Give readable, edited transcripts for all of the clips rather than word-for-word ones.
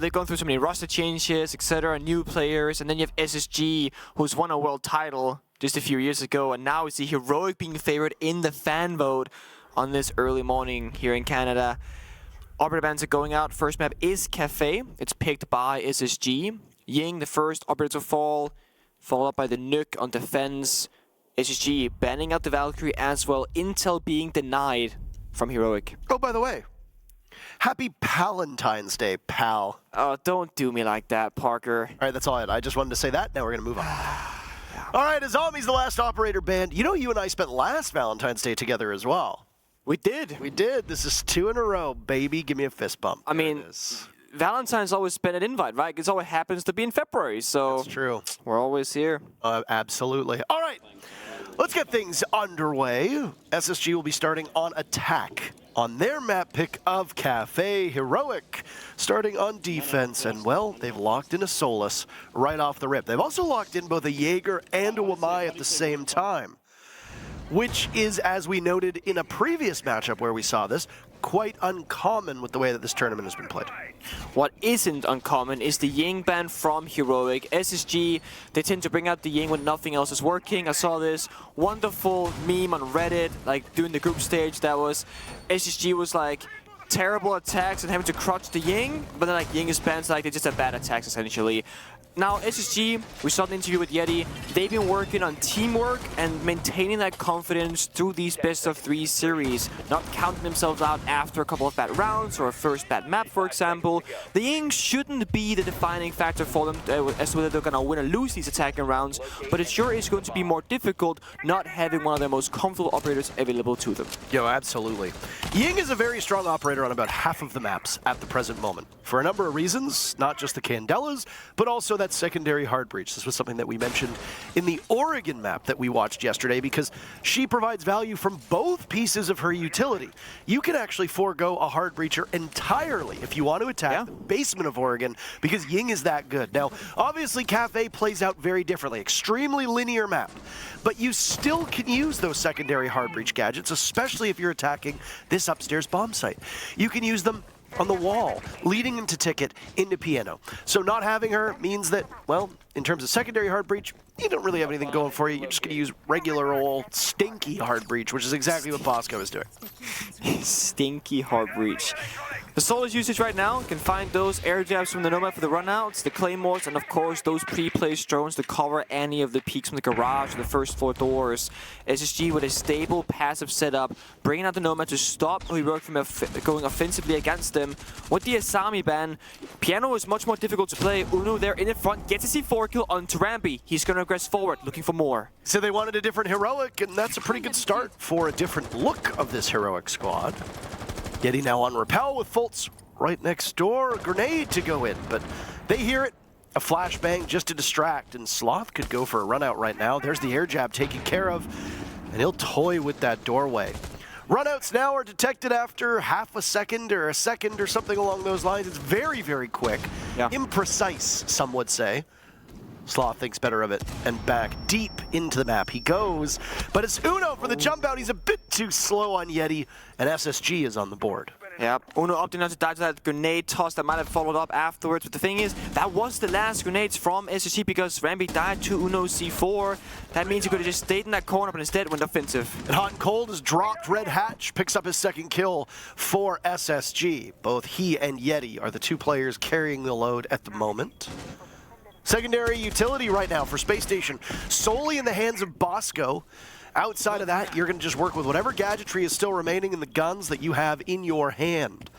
They've gone through so many roster changes, etc., new players, and then you have SSG, who's won a world title just a few years ago, and now we see Heroic being favored in the fan vote on this early morning here in Canada. Operator bans are going out. First map is Cafe. It's picked by SSG. Ying, the first operator to fall, followed up by the Nuke on defense. SSG banning out the Valkyrie as well. Intel being denied from Heroic. Oh, by the way, happy Palentine's Day, pal. Oh, don't do me like that, Parker. All right, that's all I had. I just wanted to say that. Now we're going to move on. All right, Azami's the last operator banned. You know, you and I spent last Valentine's Day together as well. We did. We did. This is 2 in a row, baby. Give me a fist bump. I mean, Valentine's always been an invite, right? It always happens to be in February, so that's true. We're always here. Absolutely. All right, let's get things underway. SSG will be starting on attack on their map pick of Cafe. Heroic starting on defense, and well, they've locked in a Solus right off the rip. They've also locked in both a Jaeger and a Wamai at the same time, which is, as we noted in a previous matchup where we saw this, quite uncommon with the way that this tournament has been played. What isn't uncommon is the Ying ban from Heroic. SSG, they tend to bring out the Ying when nothing else is working. I saw this wonderful meme on Reddit, like during the group stage, that was SSG was like terrible attacks and having to crouch the Ying, but then like Ying is banned, so like they just have bad attacks essentially. Now, SSG, we saw the interview with Yeti, they've been working on teamwork and maintaining that confidence through these best-of-3 series, not counting themselves out after a couple of bad rounds or a first bad map, for example. The Ying shouldn't be the defining factor for them as to whether they're going to win or lose these attacking rounds, but it sure is going to be more difficult not having one of their most comfortable operators available to them. Yo, absolutely. Ying is a very strong operator on about half of the maps at the present moment, for a number of reasons, not just the Candelas, but also that secondary hard breach. This was something that we mentioned in the Oregon map that we watched yesterday, because she provides value from both pieces of her utility. You can actually forego a hard breacher entirely if you want to attack the basement of Oregon, because Ying is that good. Now, obviously, Cafe plays out very differently. Extremely linear map, but you still can use those secondary hard breach gadgets, especially if you're attacking this upstairs bomb site. You can use them on the wall, leading into Ticket, into Piano. So not having her means that, well, in terms of secondary hard breach, you don't really have anything going for you. You're just going to use regular old stinky hard breach, which is exactly what Bosco is doing. Stinky hard breach. The Solus usage right now can find those air jabs from the Nomad for the runouts, the Claymores, and of course those pre-placed drones to cover any of the peaks from the garage or the first floor doors. SSG with a stable passive setup, bringing out the Nomad to stop Heroic from going offensively against them. With the Asami ban, Piano is much more difficult to play. Uno there in the front gets a C4 kill onto Rampy. He's going to regress forward, looking for more. So they wanted a different Heroic, and that's a pretty good start for a different look of this Heroic squad. Yeti now on Repel with Fultz right next door. A grenade to go in, but they hear it. A flashbang just to distract, and Sloth could go for a run out right now. There's the air jab taken care of, and he'll toy with that doorway. Runouts now are detected after half a second or a second or something along those lines. It's very, very quick. Imprecise, some would say. Sloth thinks better of it, and back deep into the map he goes. But it's Uno for the jump out. He's a bit too slow on Yeti, and SSG is on the board. Yep, Uno opting not to dodge that grenade toss that might have followed up afterwards. But the thing is, that was the last grenades from SSG because Rambi died to Uno's C4. That means he could have just stayed in that corner, but instead went offensive. And Hot and Cold has dropped Red Hatch, picks up his second kill for SSG. Both he and Yeti are the two players carrying the load at the moment. Secondary utility right now for Space Station, solely in the hands of Bosco. Outside of that, you're going to just work with whatever gadgetry is still remaining in the guns that you have in your hand.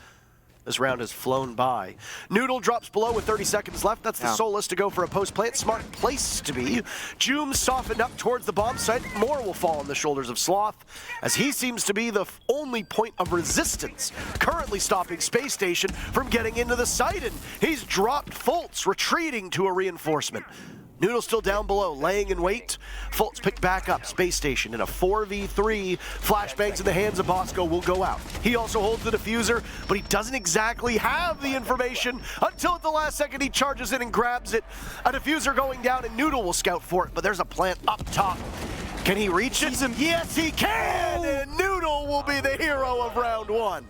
This round has flown by. Noodle drops below with 30 seconds left. That's the Solus to go for a post-plant. Smart place to be. Joom softened up towards the bomb site. More will fall on the shoulders of Sloth, as he seems to be the only point of resistance currently stopping Space Station from getting into the site. And he's dropped Fultz, retreating to a reinforcement. Noodle still down below, laying in wait. Fultz picked back up. Space Station in a 4v3. Flashbangs in the hands of Bosco will go out. He also holds the diffuser, but he doesn't exactly have the information until at the last second he charges in and grabs it. A diffuser going down, and Noodle will scout for it, but there's a plant up top. Can he reach it? Yes, he can! And Noodle will be the hero of round one.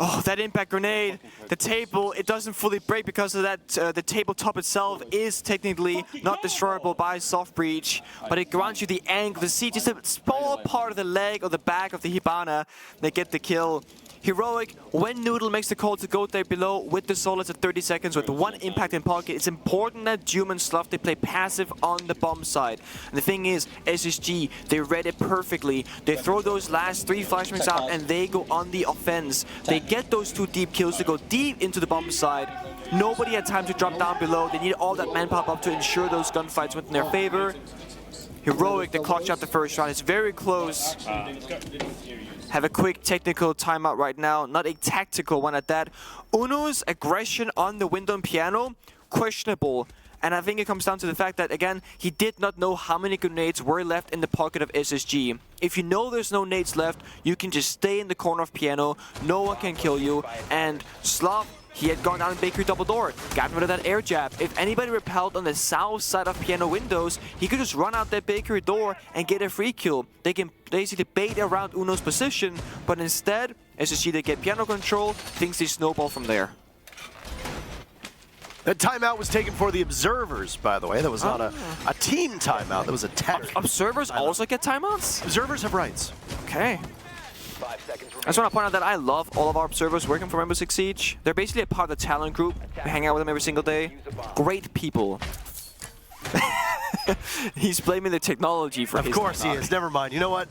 Oh, that impact grenade, the table, it doesn't fully break because of that. The tabletop itself is technically not destroyable by soft breach, but it grants you the angle, the seat, just a small part of the leg or the back of the Hibana. They get the kill. Heroic, when Noodle makes the call to go there below with the solids at 30 seconds with one impact in pocket, it's important that Doom and Slough, they play passive on the bomb side. And the thing is, SSG, they read it perfectly. They throw those last 3 flashbangs out and they go on the offense. They get those 2 deep kills to go deep into the bomb side. Nobody had time to drop down below. They need all that manpower up to ensure those gunfights went in their favor. Heroic, they clutch out the first round. It's very close. Have a quick technical timeout right now, not a tactical one at that. Uno's aggression on the window and piano, questionable. And I think it comes down to the fact that, again, he did not know how many grenades were left in the pocket of SSG. If you know there's no nades left, you can just stay in the corner of piano, no one can kill you, and Slav, he had gone down in bakery double door, got rid of that air jab. If anybody repelled on the south side of piano windows, he could just run out that bakery door and get a free kill. They can basically bait around Uno's position, but instead, SSG, they get piano control, things they snowball from there. That timeout was taken for the observers, by the way. That was not a team timeout, that was a tech. Observers also get timeouts? Observers have rights. Okay. I just want to point out that I love all of our observers working for Rainbow Six Siege. They're basically a part of the talent group. We hang out with them every single day. Great people. He's blaming the technology for his Of course he is. Never mind. You know what?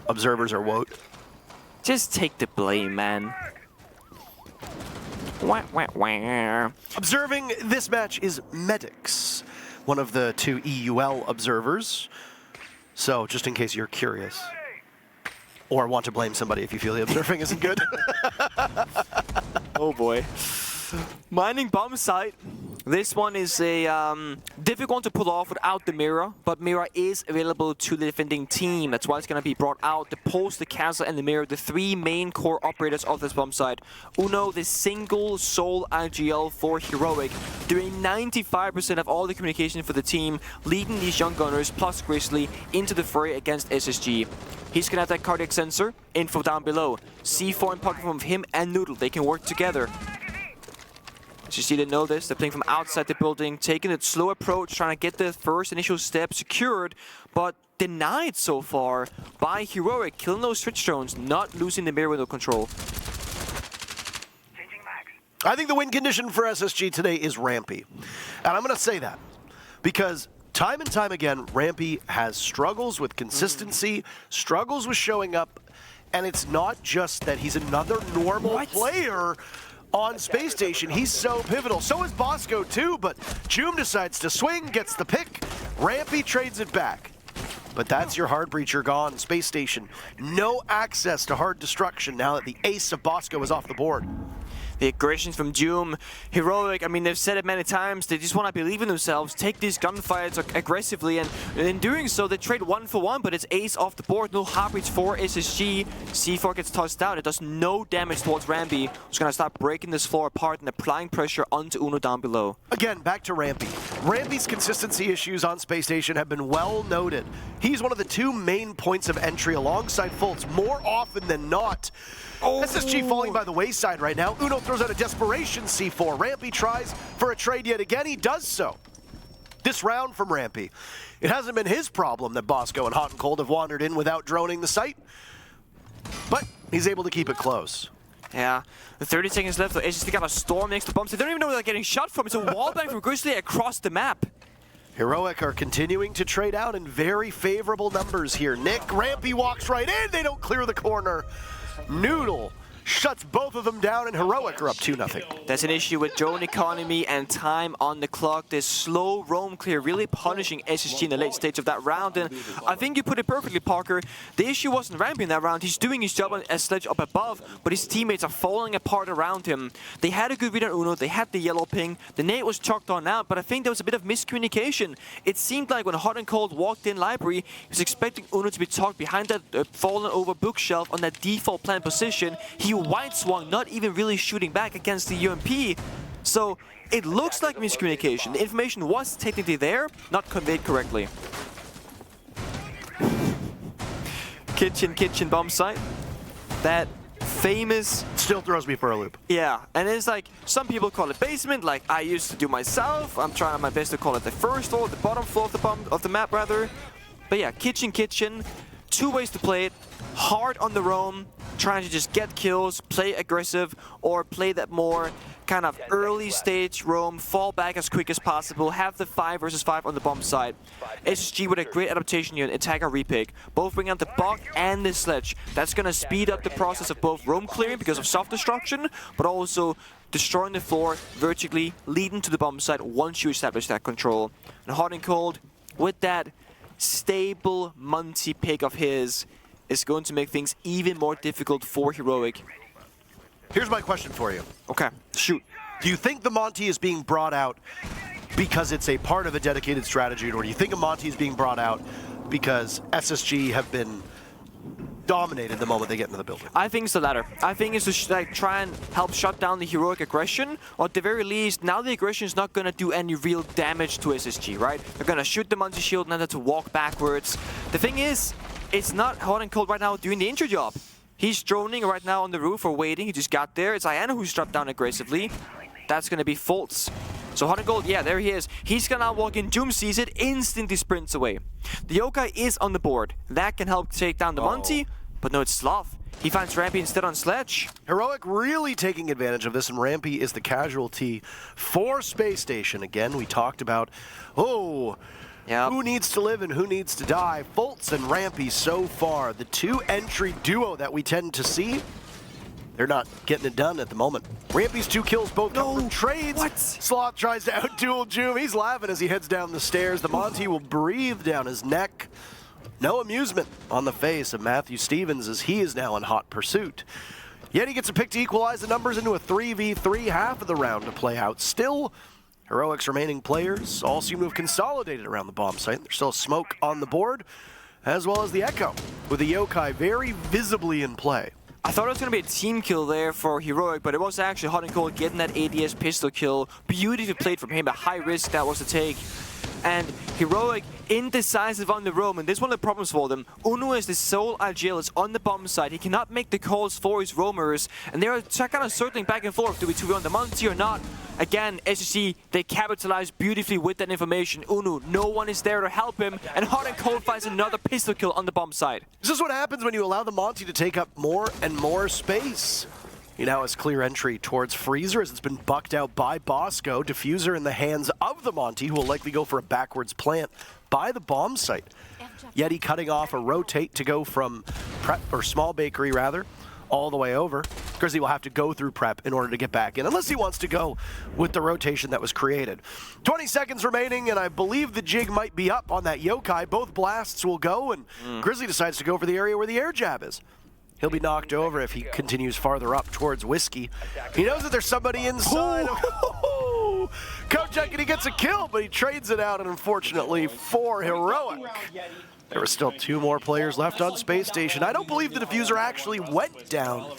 Observers are woke. Just take the blame, man. Wah, wah, wah. Observing this match is Medics, one of the 2 EUL observers. So, just in case you're curious. Or want to blame somebody if you feel the observing isn't good. Oh boy. Mining bomb site. This one is a difficult one to pull off without the mirror, but mirror is available to the defending team. That's why it's going to be brought out. The post, the castle, and the mirror, the 3 main core operators of this bomb site. Uno, the single sole IGL for Heroic, doing 95% of all the communication for the team, leading these young gunners plus Grizzly into the fray against SSG. He's going to have that cardiac sensor, info down below. C4 in pocket from him and Noodle, they can work together. As you see, they know this. They're playing from outside the building, taking a slow approach, trying to get the first initial step secured, but denied so far by Heroic, killing those switch drones, not losing the mirror window control. I think the win condition for SSG today is Rampy. And I'm going to say that because time and time again, Rampy has struggles with consistency, struggles with showing up, and it's not just that he's another normal player on Space Station. He's so pivotal. So is Bosco too, but Joom decides to swing, gets the pick. Rampy trades it back. But that's your hard breacher gone. Space Station, no access to hard destruction now that the ace of Bosco is off the board. The aggression from Doom, Heroic, I mean, they've said it many times, they just want to believe in themselves, take these gunfights aggressively, and in doing so, they trade 1 for 1, but it's ace off the board, no hard breach for SSG. C4 gets tossed out, it does no damage towards Rampy, who's going to start breaking this floor apart and applying pressure onto Uno down below. Again, back to Rampy. Rampy's consistency issues on Space Station have been well noted. He's one of the 2 main points of entry alongside Fultz more often than not. SSG falling by the wayside right now. Uno throws out a desperation C4. Rampy tries for a trade yet again. He does so. This round from Rampy. It hasn't been his problem that Bosco and Hot and Cold have wandered in without droning the site, but he's able to keep it close. Yeah, the 30 seconds left, so SSG got a storm next to bombs. They don't even know where they're getting shot from. It's a wallbang from Grizzly across the map. Heroic are continuing to trade out in very favorable numbers here. Nick, Rampy walks right in. They don't clear the corner. Noodle shuts both of them down, and Heroic are up 2-0. That's an issue with drone economy and time on the clock. This slow roam clear really punishing SSG in the late stage of that round. And I think you put it perfectly, Parker. The issue wasn't Rampy in that round. He's doing his job as Sledge up above, but his teammates are falling apart around him. They had a good read on Uno. They had the yellow ping. The nade was chalked on out, but I think there was a bit of miscommunication. It seemed like when Hot and Cold walked in library, he was expecting Uno to be tucked behind that fallen over bookshelf on that default plan position. He white swung, not even really shooting back against the UMP. So it looks like miscommunication. The information was technically there, not conveyed correctly. Kitchen bomb site. That famous. Still throws me for a loop. Yeah, and it's like, some people call it basement, like I used to do myself. I'm trying my best to call it the first floor, the bottom floor of the map rather. But yeah, kitchen. Two ways to play it. Hard on the roam, trying to just get kills, play aggressive, or play that more kind of early stage roam, fall back as quick as possible, have the 5 versus 5 on the bomb side. SSG with a great adaptation unit, attacker repick, both bring out the bog and the sledge. That's gonna speed up the process of both roam clearing because of soft destruction, but also destroying the floor vertically, leading to the bomb side once you establish that control. And hot and cold, with that stable Monty pick of his, is going to make things even more difficult for Heroic. Here's my question for you. Okay, shoot. Do you think the Monty is being brought out because it's a part of a dedicated strategy, or do you think a Monty is being brought out because SSG have been dominated the moment they get into the building? I think it's the latter. I think it's to like try and help shut down the Heroic aggression, or at the very least, now the aggression is not going to do any real damage to SSG, right? They're going to shoot the Monty shield and then have to walk backwards. The thing is, it's not hot and cold right now doing the intro job. He's droning right now on the roof or waiting. He just got there. It's Iana who's dropped down aggressively. That's going to be Fultz. So hot and cold, yeah, there he is. He's going to walk in, Doom sees it, instantly sprints away. The Yokai is on the board. That can help take down the Monty, but no, it's Sloth. He finds Rampy instead on Sledge. Heroic really taking advantage of this, and Rampy is the casualty for Space Station. Again, we talked about, Yep. who needs to live and who needs to die. Fultz and Rampy so far, the two entry duo that we tend to see, they're not getting it done at the moment. Rampy's 2 kills both come from trades. What? Sloth tries to out-duel Joom. He's laughing as he heads down the stairs. The Monty will breathe down his neck. No amusement on the face of Matthew Stevens as he is now in hot pursuit. Yet he gets a pick to equalize the numbers into a 3v3, half of the round to play out. Still, Heroic's remaining players all seem to have consolidated around the bomb site. There's still smoke on the board, as well as the Echo, with the Yokai very visibly in play. I thought it was going to be a team kill there for Heroic, but it was actually hot and cold getting that ADS pistol kill. Beautifully played from him, a high risk that was to take. And Heroic indecisive on the roam, and this is one of the problems for them. Uno is the sole IGL, is on the bomb side. He cannot make the calls for his roamers, and they're kind of circling back and forth. Do we 2v on the Monty or not? Again, SSG, they capitalize beautifully with that information. Uno, no one is there to help him, and hot and cold finds another pistol kill on the bomb side. This is what happens when you allow the Monty to take up more and more space. He now has clear entry towards Freezer as it's been bucked out by Bosco. Diffuser in the hands of the Monty, who will likely go for a backwards plant by the bomb site. Yeti cutting off a rotate to go from prep, or small bakery rather, all the way over. Grizzly will have to go through prep in order to get back in, unless he wants to go with the rotation that was created. 20 seconds remaining, and I believe the jig might be up on that Yokai. Both blasts will go, and Grizzly decides to go for the area where the air jab is. He'll be knocked over if he continues farther up towards Whiskey. He knows that there's somebody inside. Kojak, and he gets a kill, but he trades it out, and unfortunately for Heroic. There were still 2 more players left on Space Station. I don't believe the diffuser actually went down,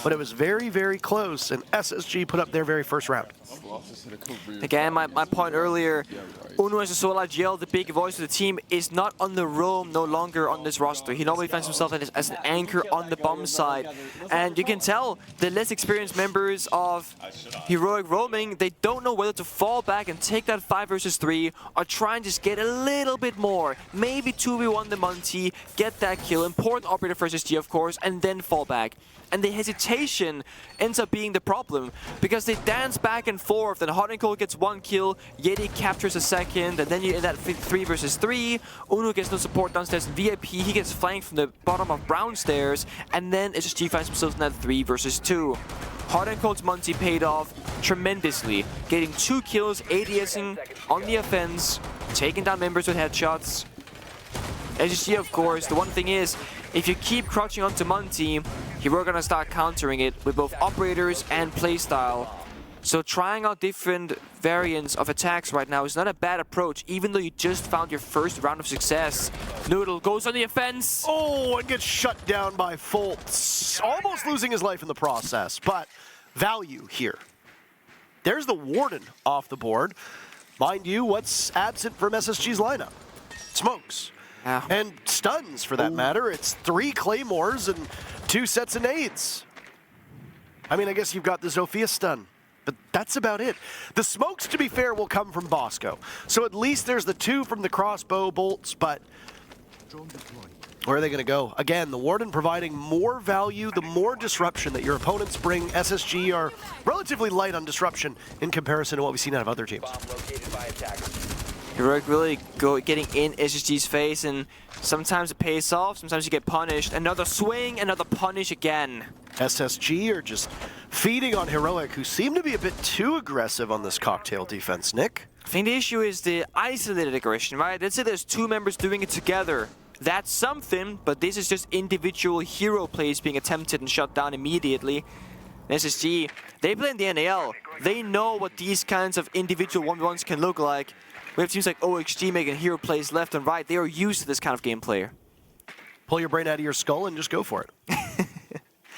but it was very, very close, and SSG put up their very first round. Again, my point earlier, Uno as a solo IGL, the big voice of the team, is not on the roam no longer on this roster. He normally finds himself as an anchor on the bomb side. And you can tell the less experienced members of Heroic roaming, they don't know whether to fall back and take that 5 versus 3 or try and just get a little bit more. Maybe 2v1 the Monty, get that kill, important operator for SSG of course, and then fall back. And the hesitation ends up being the problem, because they dance back and forth, and Hot and Cold gets 1 kill, Yeti captures a second, and then you're in that 3 versus 3. Uno gets no support downstairs in VIP, he gets flanked from the bottom of brown stairs, and then SSG finds themselves in that 3 versus 2. Hot and Cold's Monty paid off tremendously, getting 2 kills, ADSing on the offense, taking down members with headshots. SSG, of course, the one thing is, if you keep crouching onto Monty, you're gonna start countering it with both operators and playstyle. So trying out different variants of attacks right now is not a bad approach, even though you just found your first round of success. Noodle goes on the offense. Oh, and gets shut down by Fultz. Almost losing his life in the process, but value here. There's the Warden off the board. Mind you, what's absent from SSG's lineup? Smokes. Yeah. And stuns, for that matter. It's 3 Claymores and 2 sets of nades. I mean, I guess you've got the Zofia stun, but that's about it. The smokes, to be fair, will come from Bosco. So at least there's the 2 from the crossbow bolts, but where are they going to go? Again, the Warden providing more value, the more disruption that your opponents bring. SSG are relatively light on disruption in comparison to what we've seen out of other teams. Heroic really getting in SSG's face, and sometimes it pays off, sometimes you get punished. Another swing, another punish again. SSG are just feeding on Heroic, who seem to be a bit too aggressive on this cocktail defense, Nick. I think the issue is the isolated aggression, right? Let's say there's 2 members doing it together. That's something, but this is just individual hero plays being attempted and shut down immediately. SSG, they play in the NAL. They know what these kinds of individual 1v1s can look like. We have teams like OXG making hero plays left and right. They are used to this kind of gameplay. Pull your brain out of your skull and just go for it.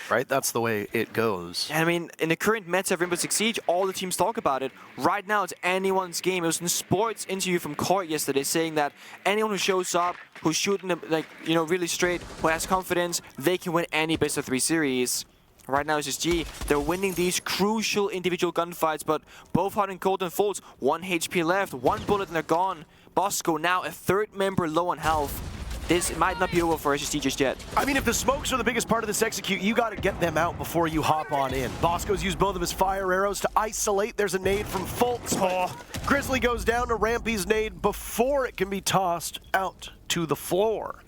Right? That's the way it goes. And I mean, in the current meta of Rainbow Six Siege, all the teams talk about it. Right now, it's anyone's game. It was in Sports interview from Court yesterday saying that anyone who shows up, who's shooting like, you know, really straight, who has confidence, they can win any best of 3 series. Right now, SSG, they're winning these crucial individual gunfights, but both Hot and Cold and Folds, 1 HP left, 1 bullet and they're gone. Bosco now a 3rd member low on health. This might not be over for SSG just yet. I mean, if the smokes are the biggest part of this execute, you got to get them out before you hop on in. Bosco's used both of his fire arrows to isolate. There's a nade from Fultz. Oh. Grizzly goes down to Rampy's nade before it can be tossed out to the floor.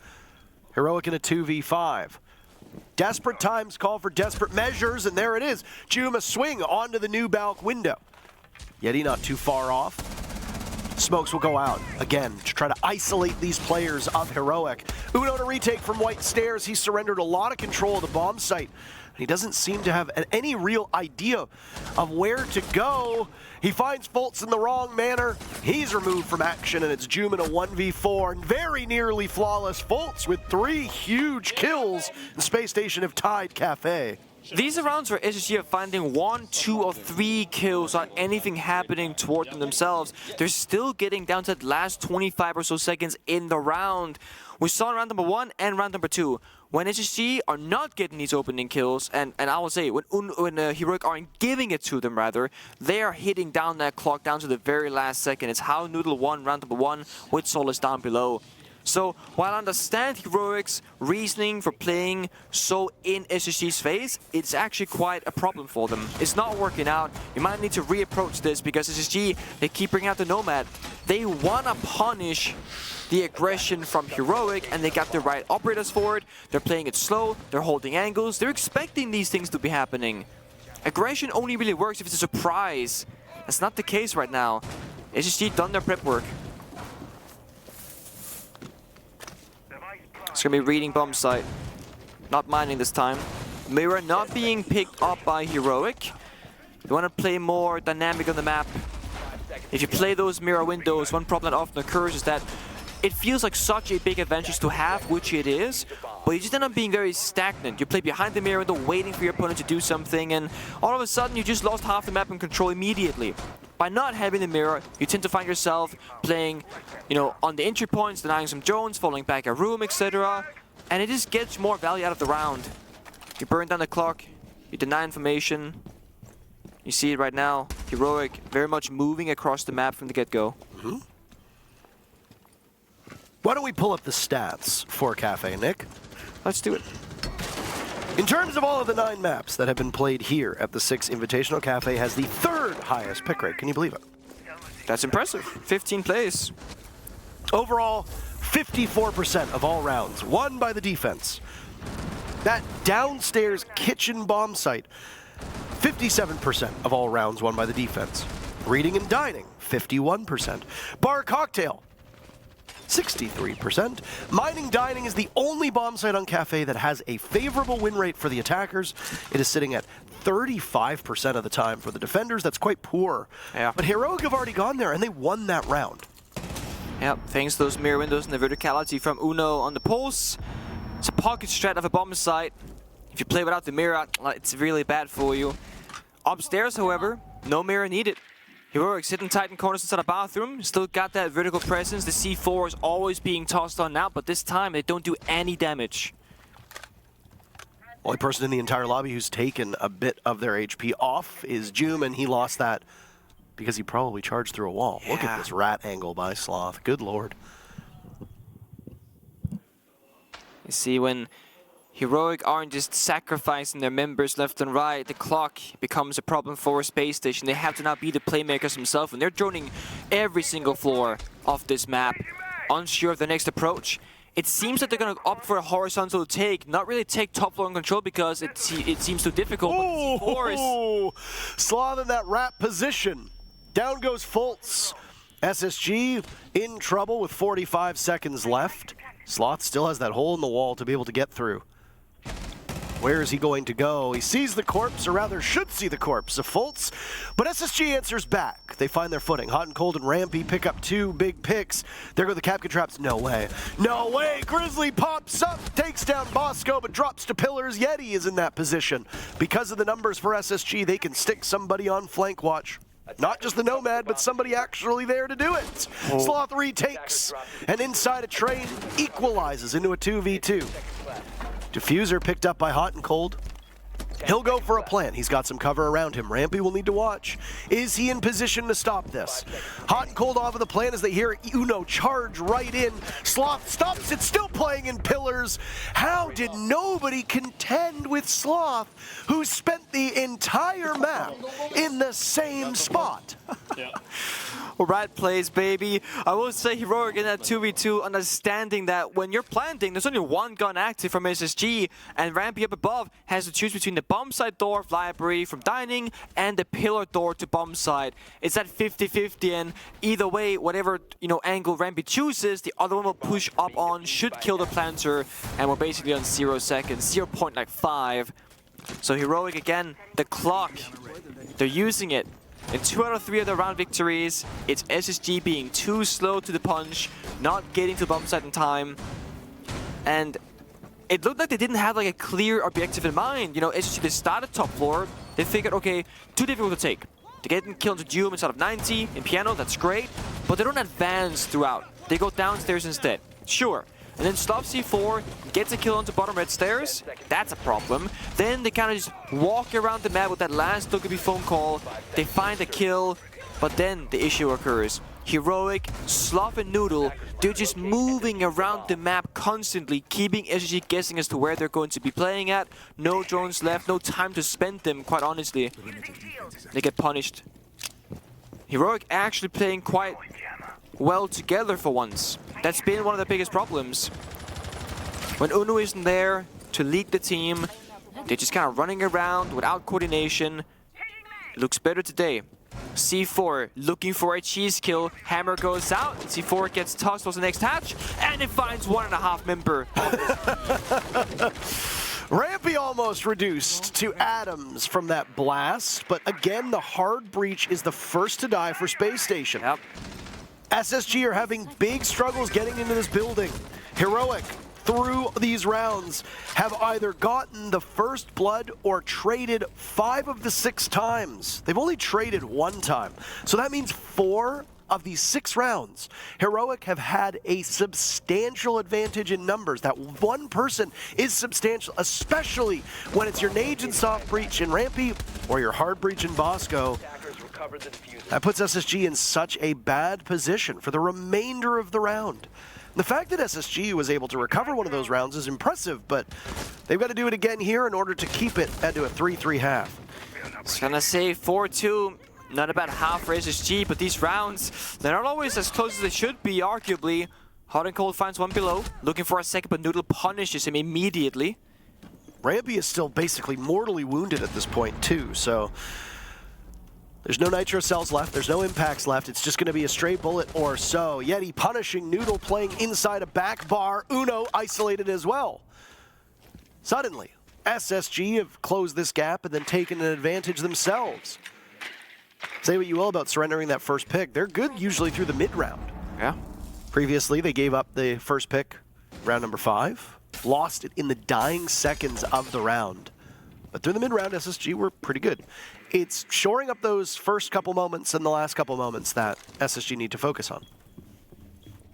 Heroic in a 2v5. Desperate times call for desperate measures, and there it is. Juma swing onto the new Balk window. Yeti not too far off. Smokes will go out again to try to isolate these players of Heroic. Uno to retake from White Stairs. He surrendered a lot of control of the bomb site. He doesn't seem to have any real idea of where to go. He finds Fultz in the wrong manner. He's removed from action, and it's Juma in a 1v4, and very nearly flawless. Fultz with 3 huge kills. The Space Station have tied Cafe. These are rounds where SSG are finding 1, 2, or 3 kills without anything happening toward them themselves. They're still getting down to the last 25 or so seconds in the round. We saw in round number 1 and round number 2. When SSG are not getting these opening kills, and I will say, when Heroic aren't giving it to them rather, they are hitting down that clock down to the very last second. It's how Noodle won round number 1 with Solus down below. So, while I understand Heroic's reasoning for playing so in SSG's face, it's actually quite a problem for them. It's not working out. You might need to reapproach this because SSG, they keep bringing out the Nomad. They want to punish the aggression from Heroic, and they got the right operators for it. They're playing it slow, they're holding angles, they're expecting these things to be happening. Aggression only really works if it's a surprise. That's not the case right now. SSG done their prep work. It's going to be reading bomb site. Not mining this time. Mirror not being picked up by Heroic. You want to play more dynamic on the map. If you play those mirror windows, one problem that often occurs is that it feels like such a big advantage to have, which it is, but you just end up being very stagnant. You play behind the mirror window, waiting for your opponent to do something, and all of a sudden you just lost half the map and control immediately. By not having the mirror, you tend to find yourself playing, you know, on the entry points, denying some drones, falling back a room, etc. And it just gets more value out of the round. You burn down the clock, you deny information. You see it right now. Heroic very much moving across the map from the get-go. Mm-hmm. Why don't we pull up the stats for Cafe, Nick? Let's do it. In terms of all of the 9 maps that have been played here at the 6 Invitational, Cafe has the 3rd highest pick rate. Can you believe it? That's impressive. 15 plays. Overall, 54% of all rounds won by the defense. That downstairs kitchen bomb site, 57% of all rounds won by the defense. Reading and dining, 51%. Bar cocktail, 63%. Mining dining is the only bomb site on Cafe that has a favorable win rate for the attackers. It is sitting at 35% of the time for the defenders. That's quite poor. Yeah. But Heroic have already gone there and they won that round. Yeah, thanks to those mirror windows and the verticality from Uno on the pulse. It's a pocket strat of a bomb site. If you play without the mirror, it's really bad for you. Upstairs, however, no mirror needed. Heroic sitting tight in corners inside a bathroom. Still got that vertical presence. The C4 is always being tossed on now, but this time they don't do any damage. Only person in the entire lobby who's taken a bit of their HP off is Joom, and he lost that because he probably charged through a wall. Yeah. Look at this rat angle by Sloth. Good lord. You see, when Heroic aren't just sacrificing their members left and right, the clock becomes a problem for Space Station. They have to now be the playmakers themselves, and they're droning every single floor of this map, unsure of the next approach. It seems that they're going to opt for a horizontal take, not really take top floor in control because it seems too difficult. Oh, Sloth in that rat position. Down goes Fultz. SSG in trouble with 45 seconds left. Sloth still has that hole in the wall to be able to get through. Where is he going to go? He sees the corpse, or rather should see the corpse of Fultz, but SSG answers back. They find their footing. Hot and Cold and Rampy pick up 2 big picks. There go the Capcan Traps. No way. No way. Grizzly pops up, takes down Bosco, but drops to pillars. Yeti is in that position. Because of the numbers for SSG, they can stick somebody on flank watch. Not just the Nomad, but somebody actually there to do it. Sloth retakes, and inside a train equalizes into a 2v2. Diffuser picked up by Hot and Cold. He'll go for a plant. He's got some cover around him. Rampy will need to watch. Is he in position to stop this? Hot and Cold off of the plant as they hear Uno charge right in. Sloth stops it, still playing in pillars. How did nobody contend with Sloth, who spent the entire map in the same spot? Well, right plays, baby. I will say Heroic in that 2v2, understanding that when you're planting, there's only one gun active from SSG, and Rampy up above has to choose between the bomb side door of library from dining and the pillar door to bomb side. It's at 50-50, and either way, whatever angle Rampy chooses, the other one will push up on, should kill the planter, and we're basically on 0 seconds, 0.5. So Heroic again, the clock, they're using it. In 2 out of 3 of the round victories, it's SSG being too slow to the punch, not getting to the bomb site in time, and it looked like they didn't have like a clear objective in mind. SSG, they started top floor, they figured, okay, too difficult to take. They get killed into Doom instead of 90 in piano, that's great, but they don't advance throughout. They go downstairs instead, sure. And then Sloth C4 gets a kill onto bottom red stairs. That's a problem. Then they kind of just walk around the map with that last Dokkaebi phone call. They find a kill, but then the issue occurs. Heroic, Sloth and Noodle, they're just moving around the map constantly, keeping SSG guessing as to where they're going to be playing at. No drones left, no time to spend them, quite honestly. They get punished. Heroic actually playing quite well together for once. That's been one of the biggest problems. When Uno isn't there to lead the team, they're just kind of running around without coordination. Looks better today. C4 looking for a cheese kill. Hammer goes out. C4 gets tossed towards the next hatch, and it finds 1.5 member. Rampy almost reduced to atoms from that blast, but again, the hard breach is the first to die for Space Station. Yep. SSG are having big struggles getting into this building. Heroic, through these rounds, have either gotten the first blood or traded 5 of the 6 times. They've only traded 1 time. So that means 4 of these 6 rounds, Heroic have had a substantial advantage in numbers. That one person is substantial, especially when it's your Nage and soft breach in Rampy or your hard breach in Bosco. That puts SSG in such a bad position for the remainder of the round. The fact that SSG was able to recover one of those rounds is impressive, but they've got to do it again here in order to keep it into a 3-3 half. I was gonna say 4-2, not about half for SSG, but these rounds, they're not always as close as they should be, arguably. Hot and Cold finds one below, looking for a second, but Noodle punishes him immediately. Rampy is still basically mortally wounded at this point too, so there's no nitro cells left, there's no impacts left, it's just going to be a stray bullet or so. Yeti punishing Noodle, playing inside a back bar. Uno isolated as well. Suddenly, SSG have closed this gap and then taken an advantage themselves. Say what you will about surrendering that first pick, they're good usually through the mid-round. Yeah. Previously, they gave up the first pick, round number 5, lost it in the dying seconds of the round. But through the mid-round, SSG were pretty good. It's shoring up those first couple moments and the last couple moments that SSG need to focus on.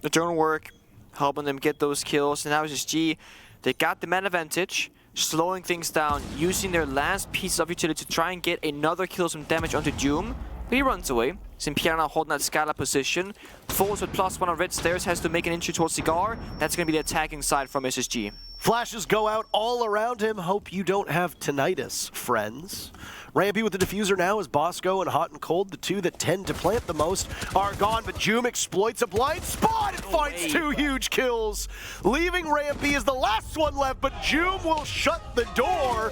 The drone work, helping them get those kills, and now SSG, they got the man advantage. slowing things down, using their last piece of utility to try and get another kill, some damage onto Doom. But he runs away. Simpier now holding that Scala position. Falls with +1 on red stairs, has to make an entry towards Cigar. That's going to be the attacking side from SSG. Flashes go out all around him. Hope you don't have tinnitus, friends. Rampy with the diffuser now as Bosco and Hot and Cold, the two that tend to plant the most, are gone. But Joom exploits a blind spot and finds 2 huge kills. Leaving Rampy is the last one left, but Joom will shut the door.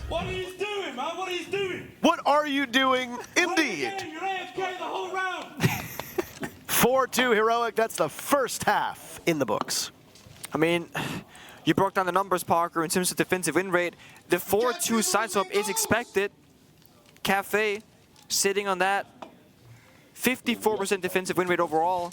What are you doing, man? What are you doing? What are you doing? Indeed. You're AFK the whole round. 4-2 Heroic. That's the first half in the books. I mean, you broke down the numbers, Parker, in terms of defensive win rate. The 4-2 side swap is expected. Cafe sitting on that. 54% defensive win rate overall.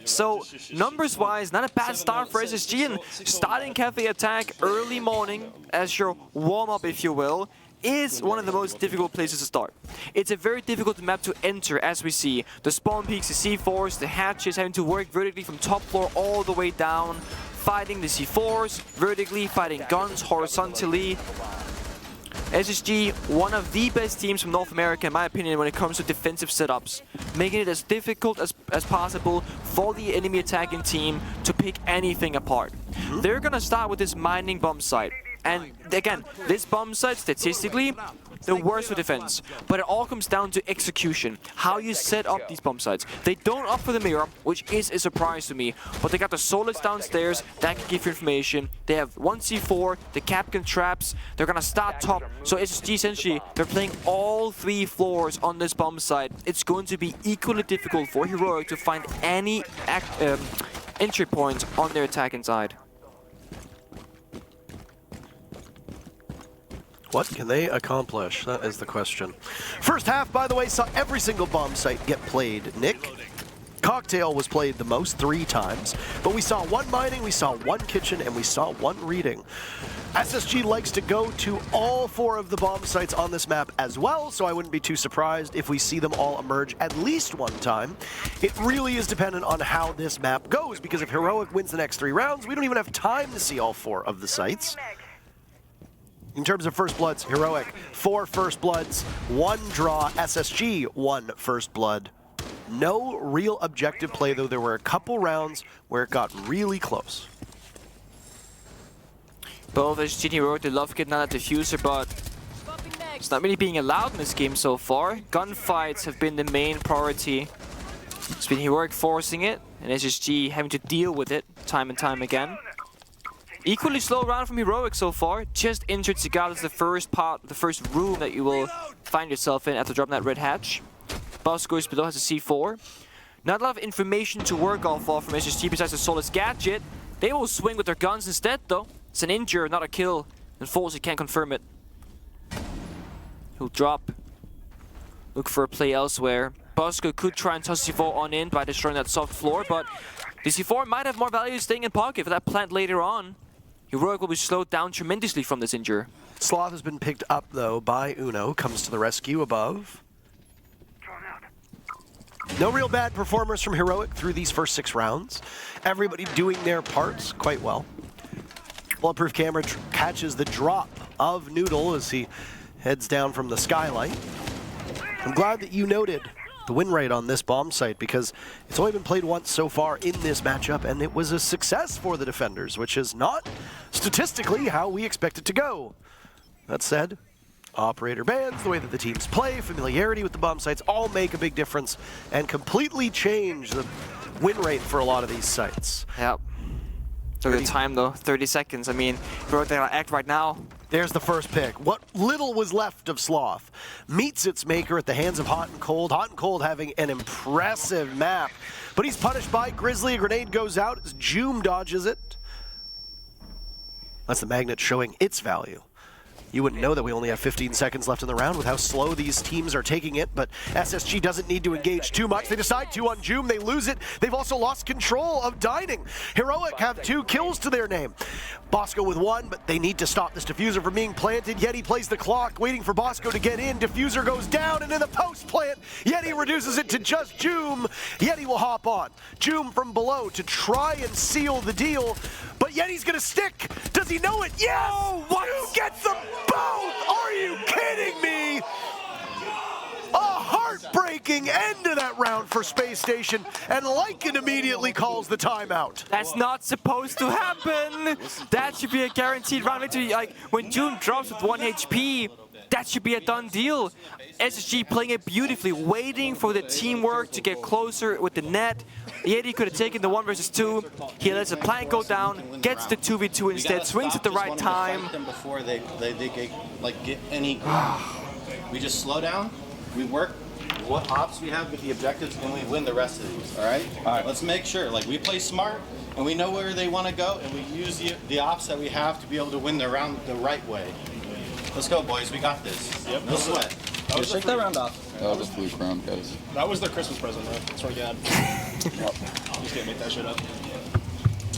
So, numbers-wise, not a bad start for SSG, and starting Cafe attack early morning as your warm-up, if you will, is one of the most difficult places to start. It's a very difficult map to enter, as we see. The spawn peaks, the C4s, the hatches, having to work vertically from top floor all the way down, fighting the C4s, vertically, fighting guns horizontally. SSG, one of the best teams from North America, in my opinion, when it comes to defensive setups. Making it as difficult as possible for the enemy attacking team to pick anything apart. They're gonna start with this mining bomb site. And again, this bomb site, statistically, the worst for defense. But it all comes down to execution, how you set up these bomb sites. They don't offer the mirror, which is a surprise to me, but they got the solids downstairs that can give you information. They have 1 C4, the Capcan traps, they're gonna start top. So SSG, essentially, they're playing all 3 floors on this bomb site. It's going to be equally difficult for Heroic to find any entry points on their attacking side. What can they accomplish? That is the question. First half, by the way, saw every single bomb site get played. Nick, Cocktail was played the most 3 times, but we saw 1 mining, we saw 1 kitchen, and we saw 1 reading. SSG likes to go to all 4 of the bomb sites on this map as well, so I wouldn't be too surprised if we see them all emerge at least 1 time. It really is dependent on how this map goes, because if Heroic wins the next 3 rounds, we don't even have time to see all 4 of the sites. In terms of First Bloods, Heroic, 4 First Bloods, 1 draw, SSG, 1 First Blood. No real objective play, though there were a couple rounds where it got really close. Both SSG and Heroic, they love getting out that diffuser, but it's not really being allowed in this game so far. Gunfights have been the main priority. It's been Heroic forcing it, and SSG having to deal with it time and time again. Equally slow round from Heroic so far. Just injured Cigar is the first part, the first room that you will find yourself in after dropping that red hatch. Bosco is below, has a C4. Not a lot of information to work off of from SSG besides the Solus gadget. They will swing with their guns instead, though. It's an injure, not a kill. And Falsey can't confirm it. He'll drop. Look for a play elsewhere. Bosco could try and toss C4 on in by destroying that soft floor, but the C4 might have more value staying in pocket for that plant later on. Heroic will be slowed down tremendously from this injury. Sloth has been picked up, though, by Uno. Comes to the rescue above. No real bad performers from Heroic through these first 6 rounds. Everybody doing their parts quite well. Bulletproof Camera catches the drop of Noodle as he heads down from the skylight. I'm glad that you noted the win rate on this bomb site, because it's only been played once so far in this matchup, and it was a success for the defenders, which is not statistically how we expect it to go. That said, operator bans, the way that the teams play, familiarity with the bomb sites all make a big difference and completely change the win rate for a lot of these sites. Yep. Look at the time though, 30 seconds. I mean, they're gonna act right now. There's the first pick. What little was left of Sloth meets its maker at the hands of Hot and Cold. Hot and Cold having an impressive map, but he's punished by Grizzly. A grenade goes out as Joom dodges it. That's the magnet showing its value. You wouldn't know that we only have 15 seconds left in the round with how slow these teams are taking it, but SSG doesn't need to engage too much. They decide to on Joom, they lose it. They've also lost control of Dining. Heroic have 2 kills to their name. Bosco with 1, but they need to stop this diffuser from being planted. Yeti plays the clock, waiting for Bosco to get in. Diffuser goes down, and in the post plant, Yeti reduces it to just Joom. Yeti will hop on. Joom from below to try and seal the deal, but Yeti's gonna stick. Does he know it? Yes! Oh, what? Who gets them both? Are you kidding me? A heartbreaking end to that round for Space Station, and Lycan immediately calls the timeout. That's not supposed to happen. That should be a guaranteed round victory. Like, when June drops with 1 HP, that should be a done deal. SSG playing it beautifully, waiting for the teamwork to get closer with the net. Yeti could have taken the 1 versus 2. He lets the plank go down, gets the 2v2 instead, swings at the right time. Before they get any. We just slow down. We work what ops we have with the objectives, and we win the rest of these. All right. Let's make sure we play smart, and we know where they want to go, and we use the ops that we have to be able to win the round the right way. Let's go, boys. We got this. Yep. No sweat. Shake that round off. That was a fluke round, guys. That was their Christmas present, man. That's what God. Yep. Just can't make that shit up.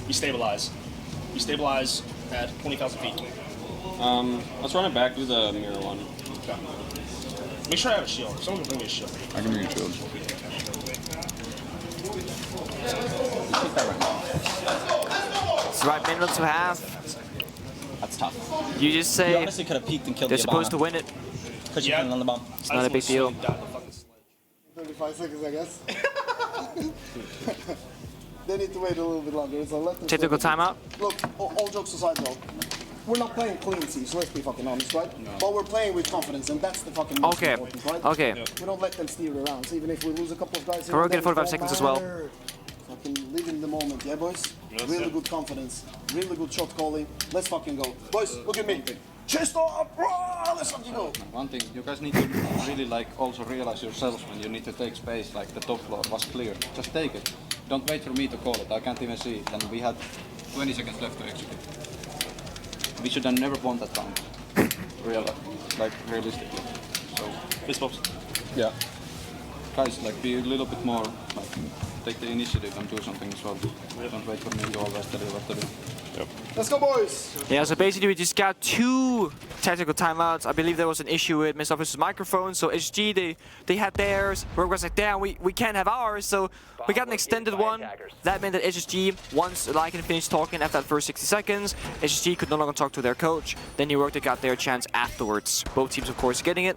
You stabilize. You stabilize at 20,000 feet. Let's run it back, do the mirror one. Okay. Make sure I have a shield. Someone can bring me a shield. I can bring a shield. Shake that round off. It's the right minute to have. That's tough. You just You say honestly could have peeked and killed they're the supposed to win it. Because you couldn't on the bomb. It's not a big deal. 35 seconds, I guess. They need to wait a little bit longer. So let them Typical timeout. Look, all jokes aside, though. We're not playing clean seas, let's be fucking honest, right? No. But we're playing with confidence, and that's the fucking most important, right? Okay. We don't let them steer the rounds, even if we lose a couple of guys. We're getting 45 seconds as well. Fucking live in the moment, yeah, boys? Really good confidence, really good shot calling. Let's fucking go. Boys, look at me. Chest up, let's fucking go. One thing, you guys need to really also realize yourselves when you need to take space, like the top floor was clear. Just take it. Don't wait for me to call it. I can't even see it. And we had 20 seconds left to execute. We should have never won that round. Realistically. So Fist bumps. yeah. Guys, be a little bit more, take the initiative and do something as well. Don't wait for me to always tell you what to do. Yep. Let's go, boys. Yeah, so basically we just got 2 tactical timeouts. I believe there was an issue with Miss Officer's microphone, so SG, they had theirs. Rogue was like, damn, we can't have ours, so we got an extended one. That meant that SSG, once Lycan finished talking after that first 60 seconds, SSG could no longer talk to their coach. Then Heroic got their chance afterwards. Both teams, of course, getting it.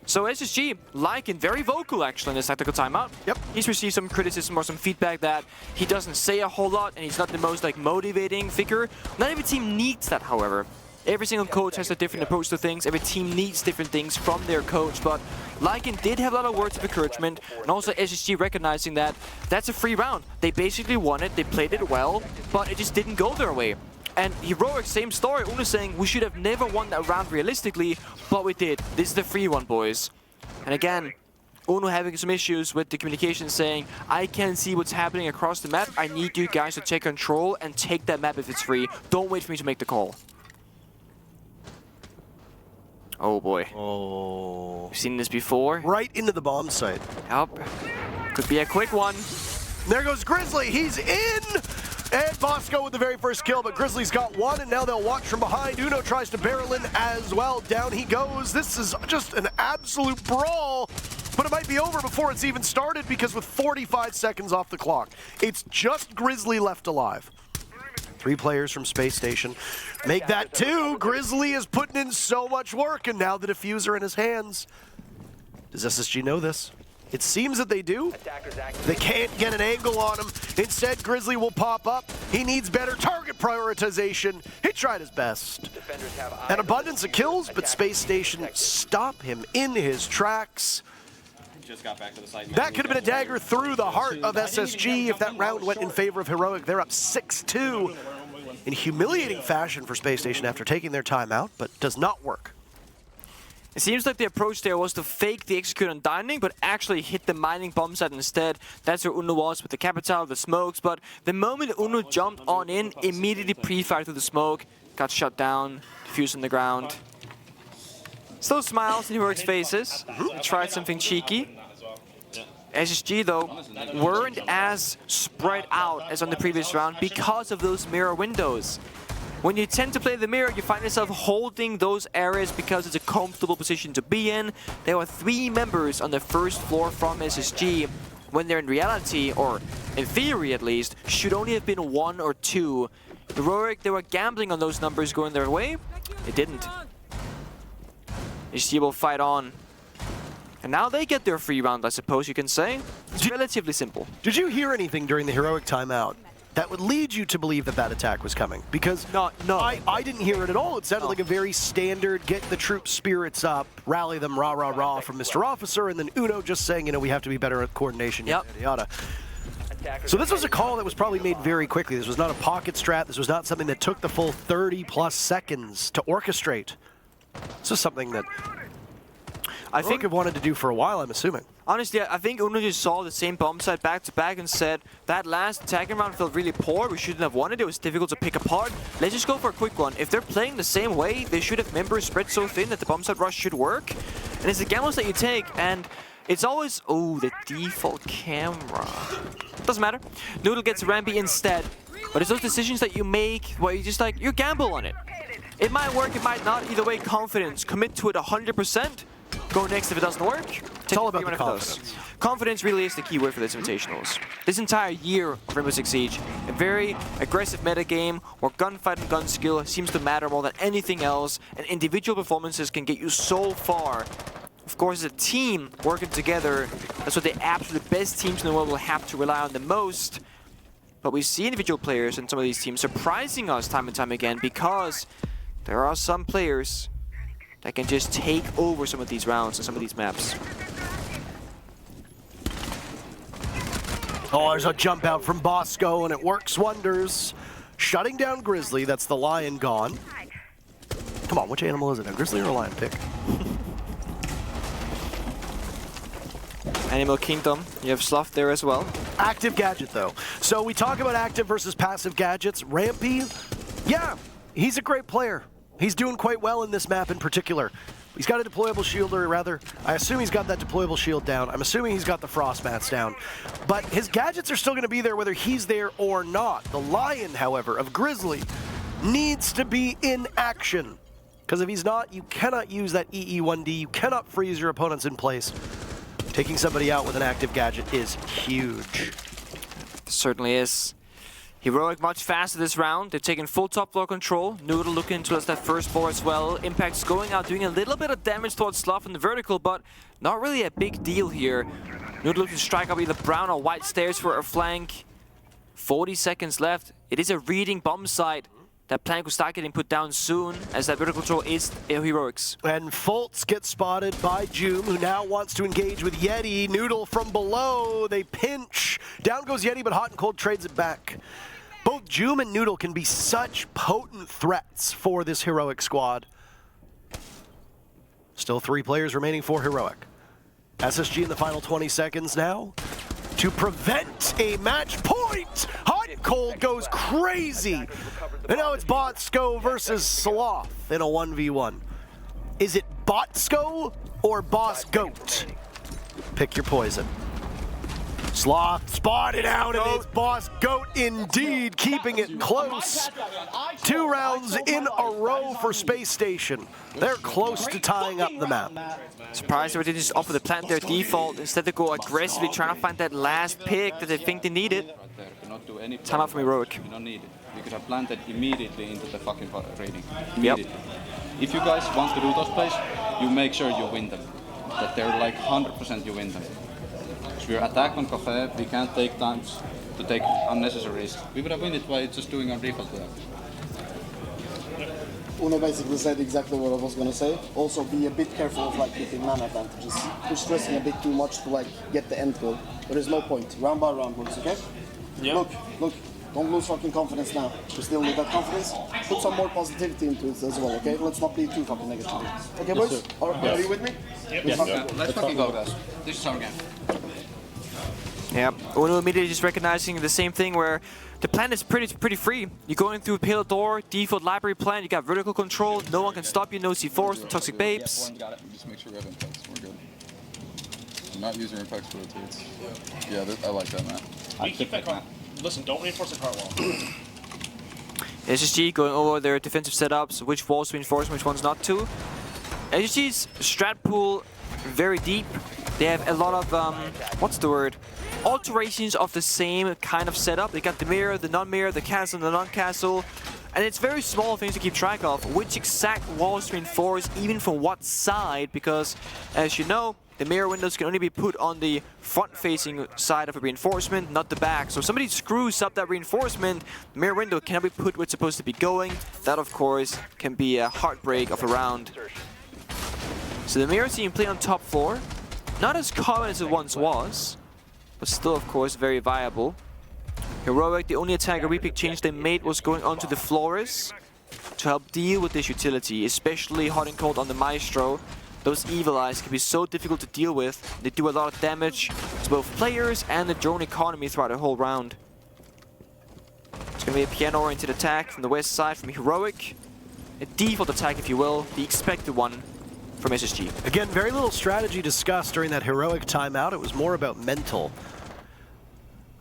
So SSG, Lycan, very vocal actually in this tactical timeout. Yep. He's received some criticism or some feedback that he doesn't say a whole lot and he's not the most motivating figure. Not every team needs that, however. Every single coach has a different approach to things. Every team needs different things from their coach, but Lycan did have a lot of words of encouragement, and also SSG recognizing that that's a free round. They basically won it, they played it well, but it just didn't go their way. And Heroic, same story. Uno saying we should have never won that round realistically, but we did. This is the free one, boys. And again, Uno having some issues with the communication, saying, I can't see what's happening across the map. I need you guys to take control and take that map if it's free. Don't wait for me to make the call. Oh boy. Oh. We've seen this before. Right into the bomb site. Yep. Could be a quick one. There goes Grizzly. He's in. And Bosco with the very first kill, but Grizzly's got one, and now they'll watch from behind. Uno tries to barrel in as well. Down he goes. This is just an absolute brawl, but it might be over before it's even started because with 45 seconds off the clock, it's just Grizzly left alive. 3 players from Space Station. Make that 2. Grizzly is putting in so much work, and now the diffuser in his hands. Does SSG know this? It seems that they do. They can't get an angle on him. Instead, Grizzly will pop up. He needs better target prioritization. He tried his best. An abundance of kills, but Space Station stop him in his tracks. Just got back to the site. That could have been a dagger through the heart of SSG if that round went in favor of Heroic. They're up 6-2 in humiliating fashion for Space Station after taking their time out, but does not work. It seems like the approach there was to fake the execute on dining, but actually hit the mining bomb site instead. That's where Uno was with the Capital, the smokes, but the moment Uno jumped on in, immediately pre-fired through the smoke, got shut down, defused on the ground. Still smiles in Heroic's faces. Tried something cheeky. SSG, though, weren't as spread out as on the previous round because of those mirror windows. When you tend to play the mirror, you find yourself holding those areas because it's a comfortable position to be in. There were 3 members on the first floor from SSG. when they're in reality, or in theory at least, should only have been 1 or 2. Heroic, they were gambling on those numbers going their way. It didn't. SSG will fight on. And now they get their free round, I suppose you can say. It's relatively simple. Did you hear anything during the Heroic timeout that would lead you to believe that that attack was coming? Because No. I didn't hear it at all. It sounded like a very standard, get the troops' spirits up, rally them, rah, rah, rah, from Mr. Officer, and then Uno just saying, you know, we have to be better at coordination, yada, yada, yada. So this was a call that was probably made very quickly. This was not a pocket strat. This was not something that took the full 30-plus seconds to orchestrate. This was something that I think have wanted to do for a while, I'm assuming. Honestly, I think Uno just saw the same bomb site back-to-back and said, that last attacking round felt really poor, we shouldn't have won it, it was difficult to pick apart. Let's just go for a quick one. If they're playing the same way, they should have members spread so thin that the bomb site rush should work. And it's the gambles that you take, and it's always, oh, the default camera. Doesn't matter. Noodle gets Rampy instead. But it's those decisions that you make where you just like, you gamble on it. It might work, it might not. Either way, confidence. Commit to it 100%. Go next if it doesn't work. It's all about the confidence. Confidence really is the key word for this Invitationals. This entire year of Rainbow Six Siege, a very aggressive meta game where gunfight and gun skill seems to matter more than anything else, and individual performances can get you so far. Of course, as a team working together, that's what the absolute best teams in the world will have to rely on the most. But we see individual players in some of these teams surprising us time and time again because there are some players that can just take over some of these rounds and some of these maps. Oh, there's a jump out from Bosco, and it works wonders. Shutting down Grizzly, that's the lion gone. Come on, which animal is it, a grizzly or a lion? Pick. Animal Kingdom, you have Sloth there as well. Active gadget, though. So we talk about active versus passive gadgets. Rampy, yeah, he's a great player. He's doing quite well in this map in particular. He's got a deployable shield, or rather, I assume he's got that deployable shield down. I'm assuming he's got the frost mats down. But his gadgets are still going to be there whether he's there or not. The Lion, however, of Grizzly needs to be in action. Because if he's not, you cannot use that EE1D. You cannot freeze your opponents in place. Taking somebody out with an active gadget is huge. Certainly is. Heroic much faster this round. They're taking full top floor control. Noodle looking towards that first floor as well. Impact's going out, doing a little bit of damage towards Sloth in the vertical, but not really a big deal here. Noodle looking to strike up either brown or white stairs for a flank. 40 seconds left. It is a reading bomb site. That plank will start getting put down soon, as that vertical control is Heroics. And Fultz gets spotted by Joom, who now wants to engage with Yeti. Noodle from below, they pinch. Down goes Yeti, but Hot and Cold trades it back. Both Joom and Noodle can be such potent threats for this Heroic squad. Still 3 players remaining for Heroic. SSG in the final 20 seconds now to prevent a match point. Hot and Cold goes crazy. And now it's Botsko versus Sloth in a 1v1. Is it Botsko or Boss Goat? Pick your poison. Sloth spotted out, and it's Boss Goat indeed, keeping it close. 2 rounds in a row for Space Station. They're close to tying up the map. Surprised they didn't just offer the plant their default. Instead they go aggressively trying to find that last pick that they think they needed. Time out from Heroic. You don't need it. You could have planted immediately into the fucking raiding. Immediately. Yep. If you guys want to do those plays, you make sure you win them. That they're like 100% you win them. Because we're attacked on Cafe, we can't take times to take unnecessary risks. We would have won it by just doing our default to that. Uno basically said exactly what I was gonna say. Also, be a bit careful of like getting man advantages. You're stressing a bit too much to like get the end goal. There is no point. Round by round works, okay? Yeah. Look. Don't lose fucking confidence now. You still need that confidence. Put some more positivity into it as well, okay? Let's not be too fucking negative. Okay, boys? Are you with me? Yep. Yes. Let's fucking go, guys. This is our game. Yeah, Uno immediately just recognizing the same thing where the plan is pretty free. You're going through Pale Door, default library plan, you got vertical control, no one can stop you, no C4s, no toxic babes. Just make sure we have impacts, we're good. I'm not using impacts for rotates. Yeah, I like that map. We keep that car. Listen, don't reinforce the cart wall. SSG going over their defensive setups, which walls to reinforce, which ones not to. SSG's strat pool very deep. They have a lot of, what's the word? Alterations of the same kind of setup. They got the mirror, the non-mirror, the castle, the non-castle. And it's very small things to keep track of. Which exact walls to reinforce, even from what side, because as you know, the mirror windows can only be put on the front-facing side of a reinforcement, not the back. So if somebody screws up that reinforcement, the mirror window cannot be put where it's supposed to be going. That, of course, can be a heartbreak of a round. So the mirror team play on top floor. Not as common as it once was, but still, of course, very viable. Heroic, the only attack or repick change they made was going onto the Flores to help deal with this utility, especially hot and cold on the Maestro. Those evil eyes can be so difficult to deal with. They do a lot of damage to both players and the drone economy throughout the whole round. It's going to be a piano-oriented attack from the west side from Heroic. A default attack, if you will, the expected one from SSG. Again, very little strategy discussed during that Heroic timeout. It was more about mental.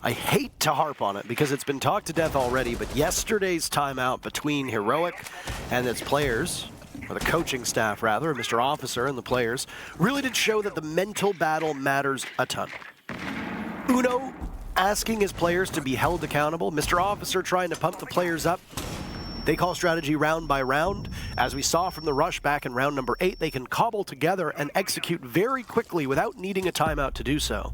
I hate to harp on it because it's been talked to death already, but yesterday's timeout between Heroic and its players, or the coaching staff rather, Mr. Officer and the players, really did show that the mental battle matters a ton. Uno asking his players to be held accountable, Mr. Officer trying to pump the players up. They call strategy round by round. As we saw from the rush back in round number 8, they can cobble together and execute very quickly without needing a timeout to do so.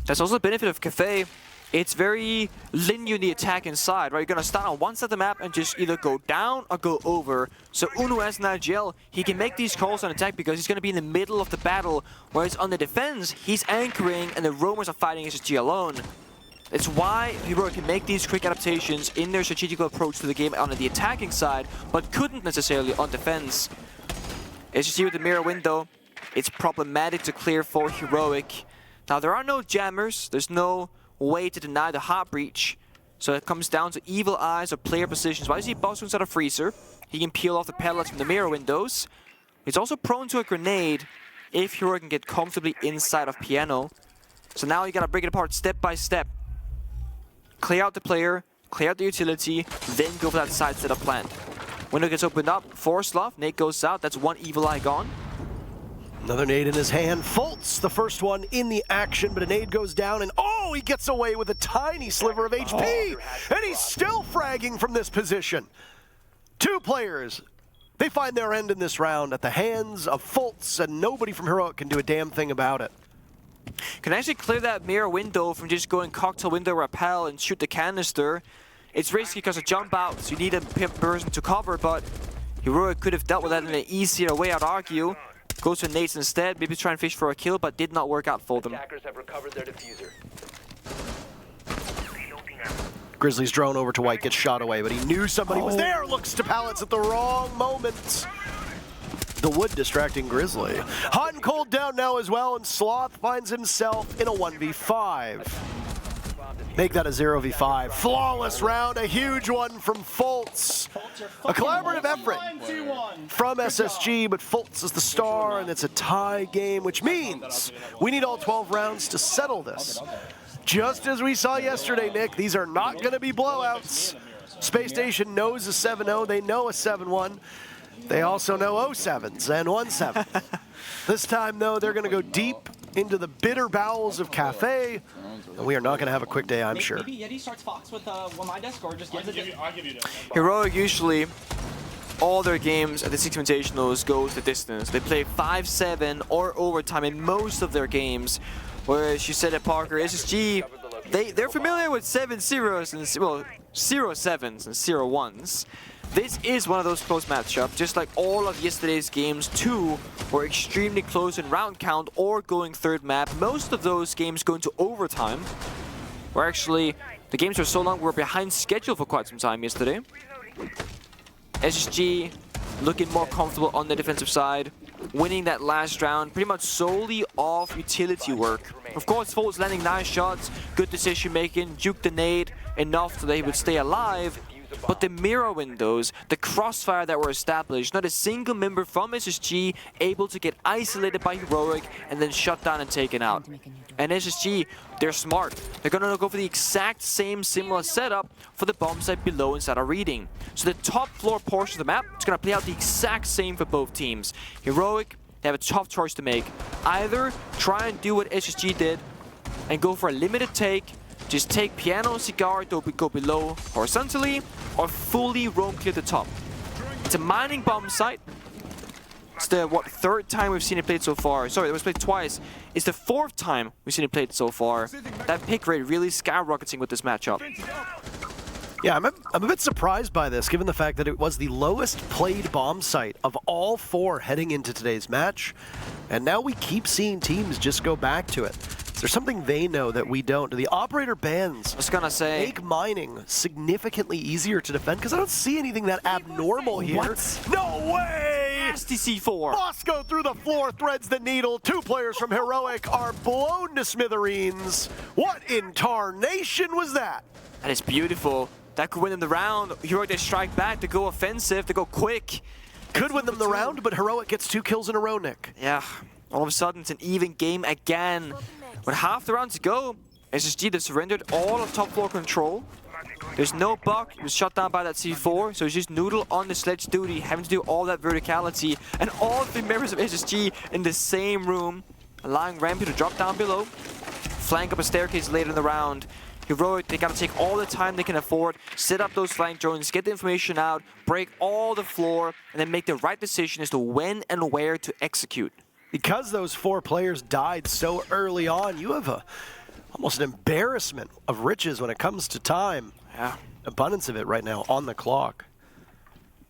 That's also the benefit of Cafe. It's very linear in the attack inside, right? You're gonna start on one side of the map and just either go down or go over. So Uno as an IGL, he can make these calls on attack because he's gonna be in the middle of the battle, whereas on the defense, he's anchoring and the roamers are fighting SSG alone. It's why Heroic can make these quick adaptations in their strategical approach to the game on the attacking side, but couldn't necessarily on defense. SSG with the mirror window, it's problematic to clear for Heroic. Now, there are no jammers, there's no way to deny the heart breach, so it comes down to evil eyes or player positions. Why is he boss inside a freezer? He can peel off the pellets from the mirror windows. He's also prone to a grenade if Heroic can get comfortably inside of Piano. So now you gotta break it apart step by step. Clear out the player, clear out the utility, then go for that side setup plan. Window gets opened up, force love, nade goes out, that's one evil eye gone. Another nade in his hand. Fultz, the first one in the action, but a nade goes down, and oh, he gets away with a tiny sliver of HP, and he's still fragging from this position. Two players, they find their end in this round at the hands of Fultz, and nobody from Heroic can do a damn thing about it. Can actually clear that mirror window from just going cocktail window rappel and shoot the canister. It's risky because of jump outs, you need a person to cover, but Heroic could have dealt with that in an easier way, I'd argue. Goes for nades instead, maybe try and fish for a kill, but did not work out for them. Attackers have recovered their diffuser. Grizzly's drone over to White, gets shot away, but he knew somebody was there. Looks to pallets at the wrong moment. The wood distracting Grizzly. Hot and cold down now as well, and Sloth finds himself in a 1v5. Make that a 0v5. Flawless round, a huge one from Fultz. A collaborative effort from SSG, but Fultz is the star, and it's a tie game, which means we need all 12 rounds to settle this. Just as we saw yesterday, Nick, these are not going to be blowouts. Space Station knows a 7-0, they know a 7-1. They also know 0-7s and 1-7. This time, though, they're going to go deep into the bitter bowels of Cafe, and we are not going to have a quick day, I'm sure. Maybe Yeti starts Fox with my desk, or just gives it. I'll give you that. Heroic usually, all their games at the Six Invitationals goes the distance. They play 5-7 or overtime in most of their games, whereas you said at Parker, SSG, they're familiar with 7-0s and, well, 0-7s and 0-1s. This is one of those close matchups, just like all of yesterday's games. Two were extremely close in round count or going third map. Most of those games go into overtime, where actually the games were so long we were behind schedule for quite some time yesterday. SSG looking more comfortable on the defensive side, winning that last round pretty much solely off utility work. Of course, Fultz landing nice shots, good decision making, juked the nade enough so that he would stay alive. But the mirror windows, the crossfire that were established, not a single member from SSG able to get isolated by Heroic and then shut down and taken out. And SSG, they're smart. They're gonna go for the exact same similar setup for the bomb site below inside our reading. So the top floor portion of the map is gonna play out the exact same for both teams. Heroic they have a tough choice to make. Either try and do what SSG did and go for a limited take, just take piano, cigar, go below horizontally, or fully roam clear the top. It's a mining bomb site. It's the, third time we've seen it played so far. Sorry, it was played twice. It's the 4th time we've seen it played so far. That pick rate really skyrocketing with this matchup. Yeah, I'm a bit surprised by this, given the fact that it was the lowest played bomb site of all 4 heading into today's match. And now we keep seeing teams just go back to it. Is there something they know that we don't? Do the operator bans I was gonna say, make mining significantly easier to defend? Because I don't see anything that abnormal here. What? No way! nasty C4. Bosco through the floor, threads the needle. 2 players from Heroic are blown to smithereens. What in tarnation was that? That is beautiful. That could win them the round. Heroic, they strike back, to go offensive, to go quick. Could win them the round, but Heroic gets 2 kills in a row, Nick. Yeah, all of a sudden it's an even game again. With half the round to go, SSG, they surrendered all of top floor control. There's no buck, he was shut down by that C4, so it's just Noodle on the sledge duty, having to do all that verticality, and all 3 members of SSG in the same room, allowing Rampy to drop down below, flank up a staircase later in the round. Heroic, they gotta take all the time they can afford, set up those flank drones, get the information out, break all the floor, and then make the right decision as to when and where to execute. Because those 4 players died so early on, you have almost an embarrassment of riches when it comes to time. Yeah. Abundance of it right now on the clock.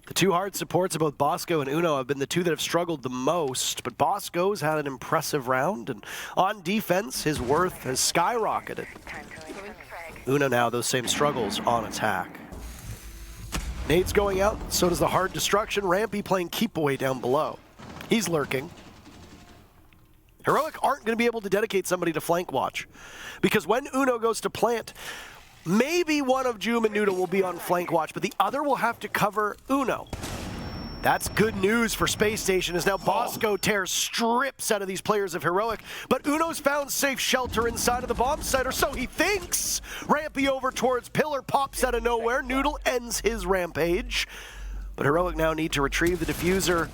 The 2 hard supports of both Bosco and Uno have been the 2 that have struggled the most, but Bosco's had an impressive round, and on defense, his worth has skyrocketed. Uno now those same struggles on attack. Nade's going out, so does the hard destruction. Rampy playing keep away down below. He's lurking. Heroic aren't going to be able to dedicate somebody to flank watch, because when Uno goes to plant, maybe one of Joom and Noodle will be on flank watch, but the other will have to cover Uno. That's good news for Space Station, as now Bosco tears strips out of these players of Heroic, but Uno's found safe shelter inside of the bomb site, or so he thinks. Rampy over towards Pillar, pops out of nowhere. Noodle ends his rampage, but Heroic now need to retrieve the diffuser,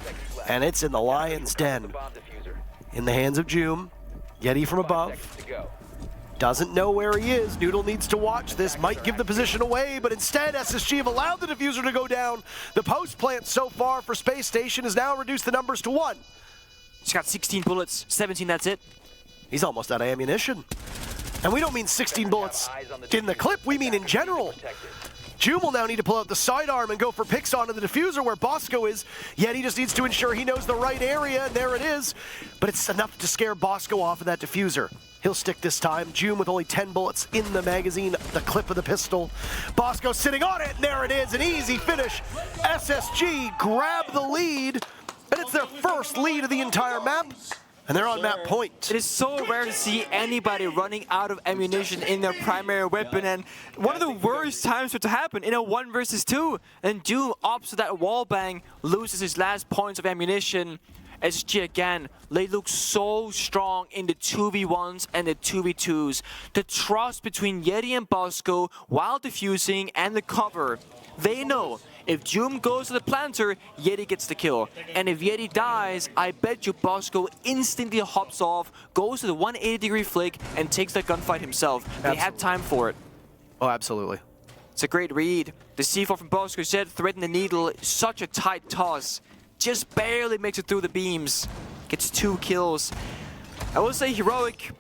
and it's in the lion's den. In the hands of Joom. Yeti from above. Doesn't know where he is. Noodle needs to watch this. Might give the position away, but instead SSG have allowed the diffuser to go down. The post plant so far for Space Station has now reduced the numbers to 1. He's got 16 bullets, 17, that's it. He's almost out of ammunition. And we don't mean 16 bullets in the clip, we mean in general. Joom will now need to pull out the sidearm and go for picks onto the diffuser where Bosco is, yet he just needs to ensure he knows the right area, and there it is. But it's enough to scare Bosco off of that diffuser. He'll stick this time. Joom with only 10 bullets in the magazine, the clip of the pistol. Bosco sitting on it, and there it is, an easy finish. SSG grab the lead, and it's their first lead of the entire map. And they're on map point. It is so rare to see anybody running out of ammunition in their primary weapon, and one of the worst times for it to happen in a 1 versus 2. And Joom opts to that wallbang, loses his last points of ammunition. SSG again, they look so strong in the 2v1s and the 2v2s. The trust between Yeti and Bosco while defusing and the cover. They know if Joom goes to the planter, Yeti gets the kill. And if Yeti dies, I bet you Bosco instantly hops off, goes to the 180-degree flick, and takes that gunfight himself. Absolutely. They had time for it. Oh, absolutely. It's a great read. The C4 from Bosco said, threading the needle, such a tight toss. Just barely makes it through the beams. Gets 2 kills. I will say Heroic,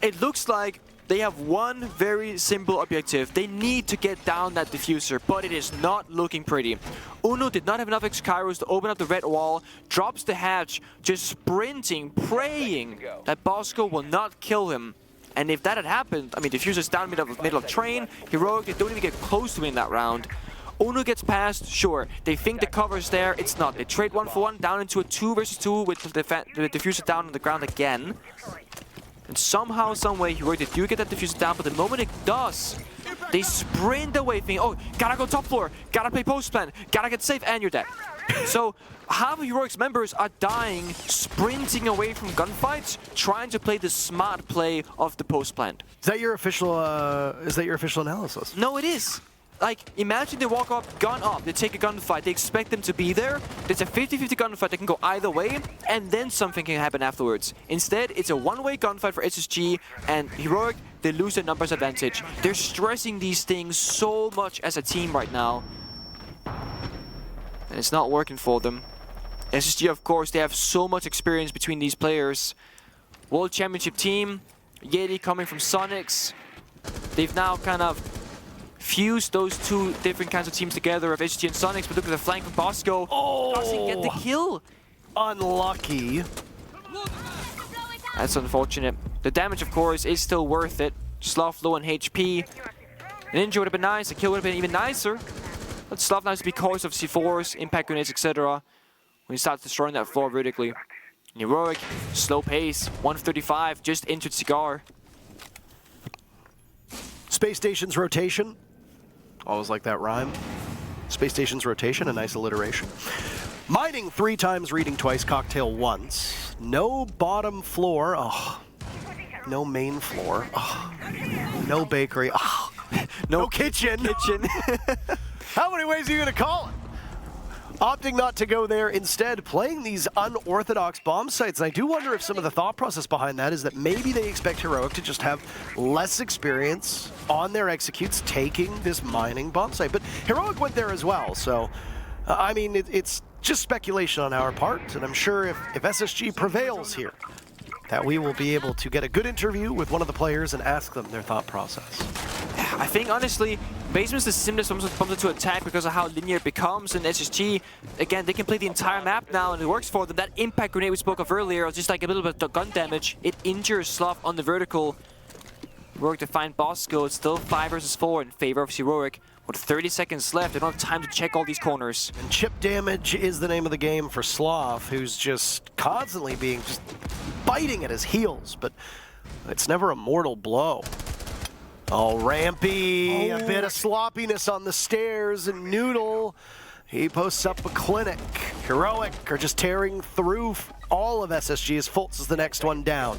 it looks like they have one very simple objective. They need to get down that diffuser, but it is not looking pretty. Uno did not have enough X-Kairos to open up the red wall, drops the hatch, just sprinting, praying that Bosco will not kill him. And if that had happened, I mean, diffuser's down middle of train, Heroic, they don't even get close to win that round. Uno gets past, sure. They think the cover's there, it's not. They trade 1 for 1, down into a 2 versus 2 with the diffuser down on the ground again. And somehow, someway, Heroic, they do get that diffuser down, but the moment it does, they sprint away thinking, oh, gotta go top floor, gotta play post plan, gotta get safe, and you're dead. So, half of Heroic's members are dying, sprinting away from gunfights, trying to play the smart play of the post plant. Is that your official analysis? No, it is. like, imagine they walk up, gun up, they take a gunfight, they expect them to be there. There's a 50-50 gunfight that can go either way, and then something can happen afterwards. Instead, it's a one-way gunfight for SSG, and Heroic, they lose their numbers advantage. They're stressing these things so much as a team right now. And it's not working for them. SSG, of course, they have so much experience between these players. World Championship team, Yeti coming from Sonics. They've now kind of fused those two different kinds of teams together of SSG and Sonics, but look at the flank from Bosco. Oh! Doesn't get the kill. Unlucky. That's unfortunate. The damage, of course, is still worth it. Slav low on HP. An injury would have been nice, a kill would have been even nicer. But Slav nice because of C4s, impact grenades, etc. When he starts destroying that floor vertically. Heroic, slow pace, 135, just entered Cigar. Space Station's rotation. Always like that rhyme. Space Station's rotation, a nice alliteration. Mining 3 times, reading twice, cocktail once. No bottom floor. Oh. No main floor. Oh. No bakery. Oh. No kitchen. How many ways are you going to call it? Opting not to go there, instead playing these unorthodox bomb sites. And I do wonder if some of the thought process behind that is that maybe they expect Heroic to just have less experience on their executes taking this mining bomb site. But Heroic went there as well, so I mean, it's just speculation on our part, and I'm sure if SSG prevails here, that we will be able to get a good interview with one of the players and ask them their thought process. I think, honestly, Basement's the simplest bumper to attack because of how linear it becomes, and SSG, again, they can play the entire map now, and it works for them. That impact grenade we spoke of earlier was just like a little bit of gun damage. It injures Slav on the vertical. Heroic to find Bosco. It's still 5 versus 4 in favor of Heroic. With 30 seconds left, they don't have time to check all these corners. And chip damage is the name of the game for Slav, who's just constantly being just biting at his heels, but it's never a mortal blow. Oh, Rampy, a bit of sloppiness on the stairs, and Noodle, he posts up a clinic. Heroic are just tearing through all of SSG as Fultz is the next one down.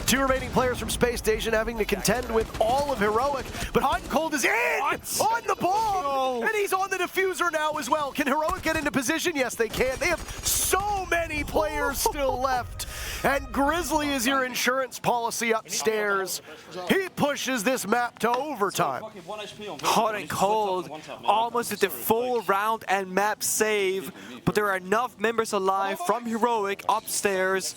2 remaining players from Space Station having to contend with all of Heroic, but Hot and Cold is in on the bomb, and he's on the diffuser now as well. Can Heroic get into position? Yes, they can. They have so many players still left, and Grizzly is your insurance policy upstairs. He pushes this map to overtime. Hot and Cold almost at the full round and map save, but there are enough members alive from Heroic upstairs.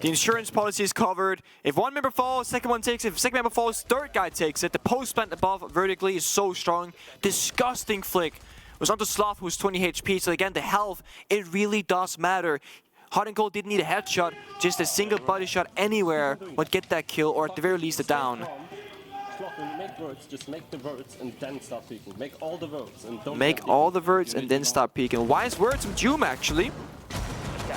The insurance policy is covered. If one member falls, second one takes it. If second member falls, third guy takes it. The post plant above vertically is so strong. Disgusting flick. It was onto Sloth, who's 20 HP. So again, the health, it really does matter. Hot and Cold didn't need a headshot. Just a single body shot anywhere would get that kill, or at the very least a down. When you make words, just make the words and then start peeking. Make all the words and don't make all the words and then start peeking. Wise words from Doom, actually.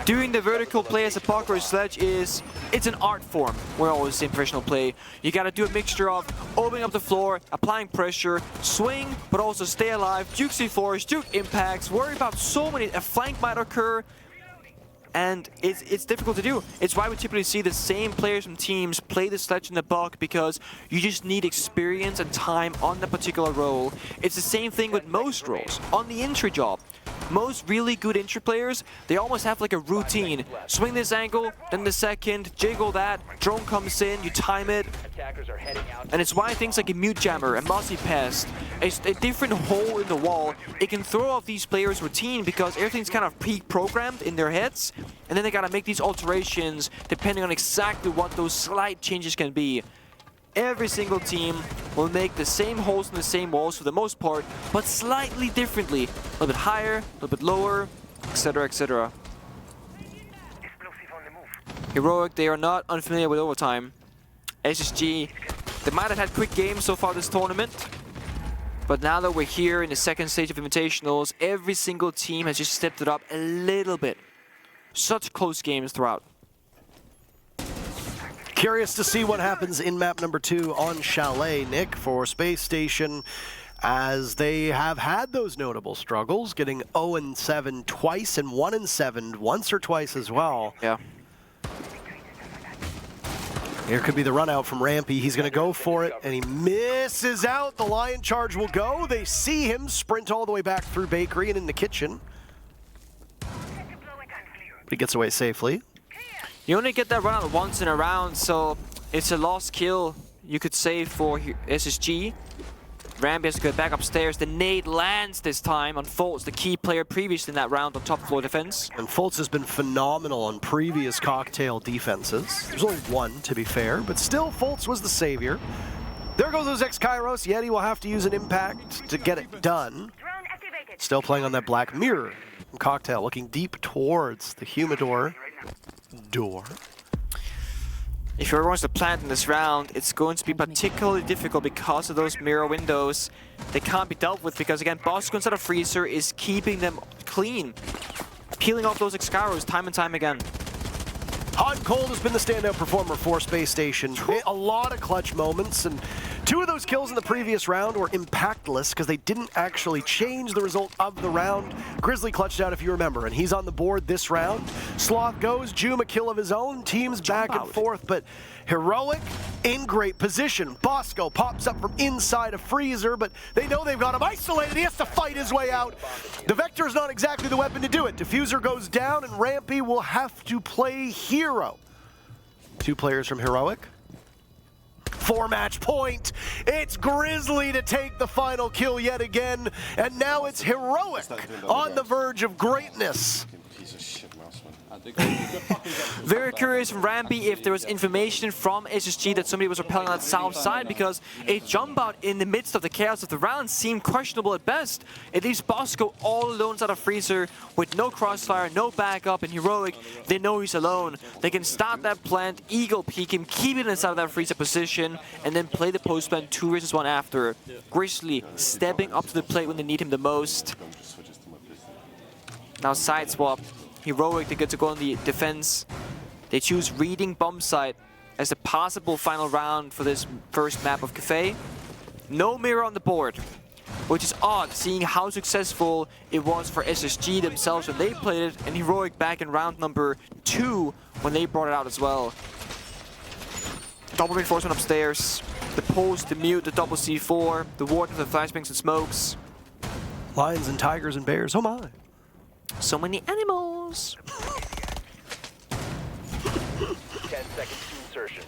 Doing the vertical play as a puck or a sledge it's an art form. We're always in professional play. You gotta do a mixture of opening up the floor, applying pressure, swing, but also stay alive, juke C4s, juke impacts, worry about so many, a flank might occur, and it's difficult to do. It's why we typically see the same players from teams play the sledge and the puck, because you just need experience and time on the particular role. It's the same thing with most roles. On the entry job, most really good entry players, they almost have like a routine. Swing this angle, then the second, jiggle that, drone comes in, you time it. And it's why things like a mute jammer, a mossy pest, a different hole in the wall, it can throw off these players' routine because everything's kind of pre-programmed in their heads. And then they gotta make these alterations depending on exactly what those slight changes can be. Every single team will make the same holes in the same walls for the most part, but slightly differently. A little bit higher, a little bit lower, etc, etc. Heroic, they are not unfamiliar with overtime. SSG, they might have had quick games so far this tournament, but now that we're here in the second stage of Invitationals, every single team has just stepped it up a little bit. Such close games throughout. Curious to see what happens in map number 2 on Chalet, Nick, for Space Station, as they have had those notable struggles, getting 0-7 twice and 1-7 once or twice as well. Yeah. Here could be the run out from Rampy. He's going to go for it, and he misses out. The Lion Charge will go. They see him sprint all the way back through Bakery and in the kitchen. But he gets away safely. You only get that run out once in a round, so it's a lost kill, you could say, for SSG. Rampy has to go back upstairs. The nade lands this time on Fultz, the key player previously in that round on top floor defense. And Fultz has been phenomenal on previous cocktail defenses. There's only one, to be fair, but still Fultz was the savior. There goes those ex-Kairos. Yeti will have to use an impact to get it done. Still playing on that black mirror. And Cocktail looking deep towards the Humidor door. If you're going to plant in this round, it's going to be particularly difficult because of those mirror windows. They can't be dealt with because, again, Bosco inside of Freezer is keeping them clean. Peeling off those Excaros time and time again. Hot and Cold has been the standout performer for Space Station. A lot of clutch moments, and 2 of those kills in the previous round were impactless because they didn't actually change the result of the round. Grizzly clutched out, if you remember, and he's on the board this round. Sloth goes, Joom a kill of his own, teams back and forth, but Heroic in great position. Bosco pops up from inside a Freezer, but they know they've got him isolated. He has to fight his way out. The Vector's not exactly the weapon to do it. Diffuser goes down, and Rampy will have to play hero. 2 players from Heroic. 4-match point. It's Grizzly to take the final kill yet again, and now it's Heroic on the verge of greatness. Very curious from Rampy if there was information from SSG that somebody was repelling on that south side, because a jump out in the midst of the chaos of the round seemed questionable at best. It leaves Bosco all alone out of Freezer with no crossfire, no backup, and Heroic, they know he's alone. They can start that plant, eagle peek him, keep it inside of that Freezer position, and then play the post plant 2 versus 1 after. Grizzly stepping up to the plate when they need him the most. Now side swap. Heroic, they get to go on the defense. They choose reading bomb site as the possible final round for this first map of Cafe. No mirror on the board, which is odd, seeing how successful it was for SSG themselves when they played it, and Heroic back in round number 2 when they brought it out as well. Double reinforcement upstairs, the pulse, the mute, the double C4, the ward of the flashbangs and smokes. Lions and tigers and bears, oh my. So many animals. 10 seconds to insertion.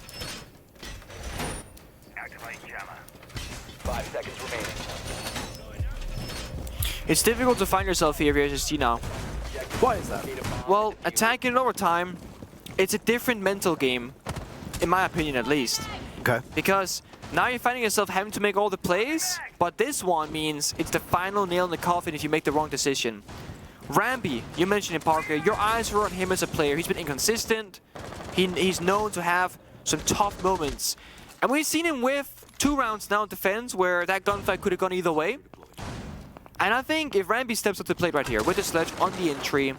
Activate jammer. 5 seconds remaining. It's difficult to find yourself here if you're SSG now. Why is that? Well, attacking in overtime, it's a different mental game, in my opinion at least. Okay. Because now you're finding yourself having to make all the plays, but this one means it's the final nail in the coffin if you make the wrong decision. Rampy, you mentioned it, Parker, your eyes were on him as a player. He's been inconsistent. He's known to have some tough moments. And we've seen him with 2 rounds now in defense where that gunfight could have gone either way. And I think if Rampy steps up to the plate right here with the sledge on the entry,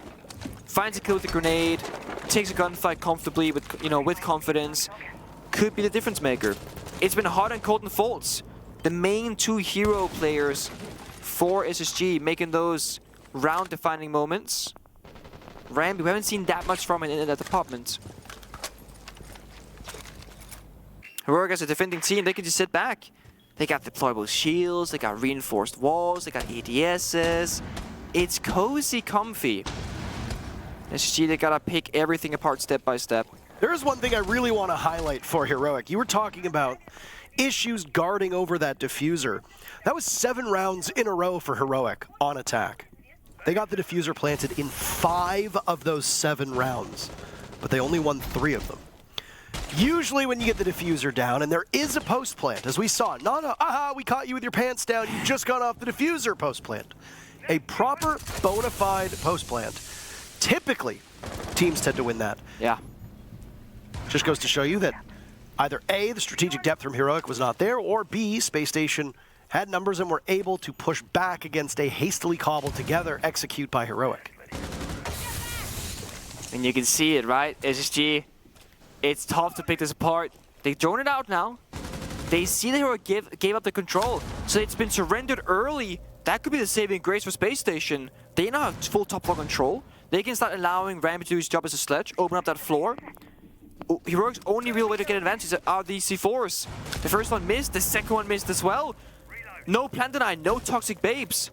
finds a kill with the grenade, takes a gunfight comfortably with, with confidence, could be the difference maker. It's been hot and cold in Fultz. The main 2 hero players for SSG making those round-defining moments. Rampy, we haven't seen that much from him in that department. Heroic as a defending team, they can just sit back. They got deployable shields, they got reinforced walls, they got ADSs. It's cozy, comfy. SSG, they gotta pick everything apart step by step. There is one thing I really want to highlight for Heroic. You were talking about issues guarding over that diffuser. That was 7 rounds in a row for Heroic on attack. They got the diffuser planted in 5 of those 7 rounds, but they only won 3 of them. Usually when you get the diffuser down, and there is a post plant, as we saw, not a, aha, we caught you with your pants down, you just got off the diffuser post plant. A proper, bona fide post plant. Typically, teams tend to win that. Yeah. Just goes to show you that either A, the strategic depth from Heroic was not there, or B, Space Station had numbers and were able to push back against a hastily cobbled together execute by Heroic. And you can see it, right? SSG, it's tough to pick this apart. They've drawn it out now. They see that Heroic gave up the control, so it's been surrendered early. That could be the saving grace for Space Station. They now have full top floor control. They can start allowing Rampy to do his job as a sledge, open up that floor. Heroic's only real way to get advantage are these C4s. The first one missed, the second one missed as well. No plant deny, no toxic babes.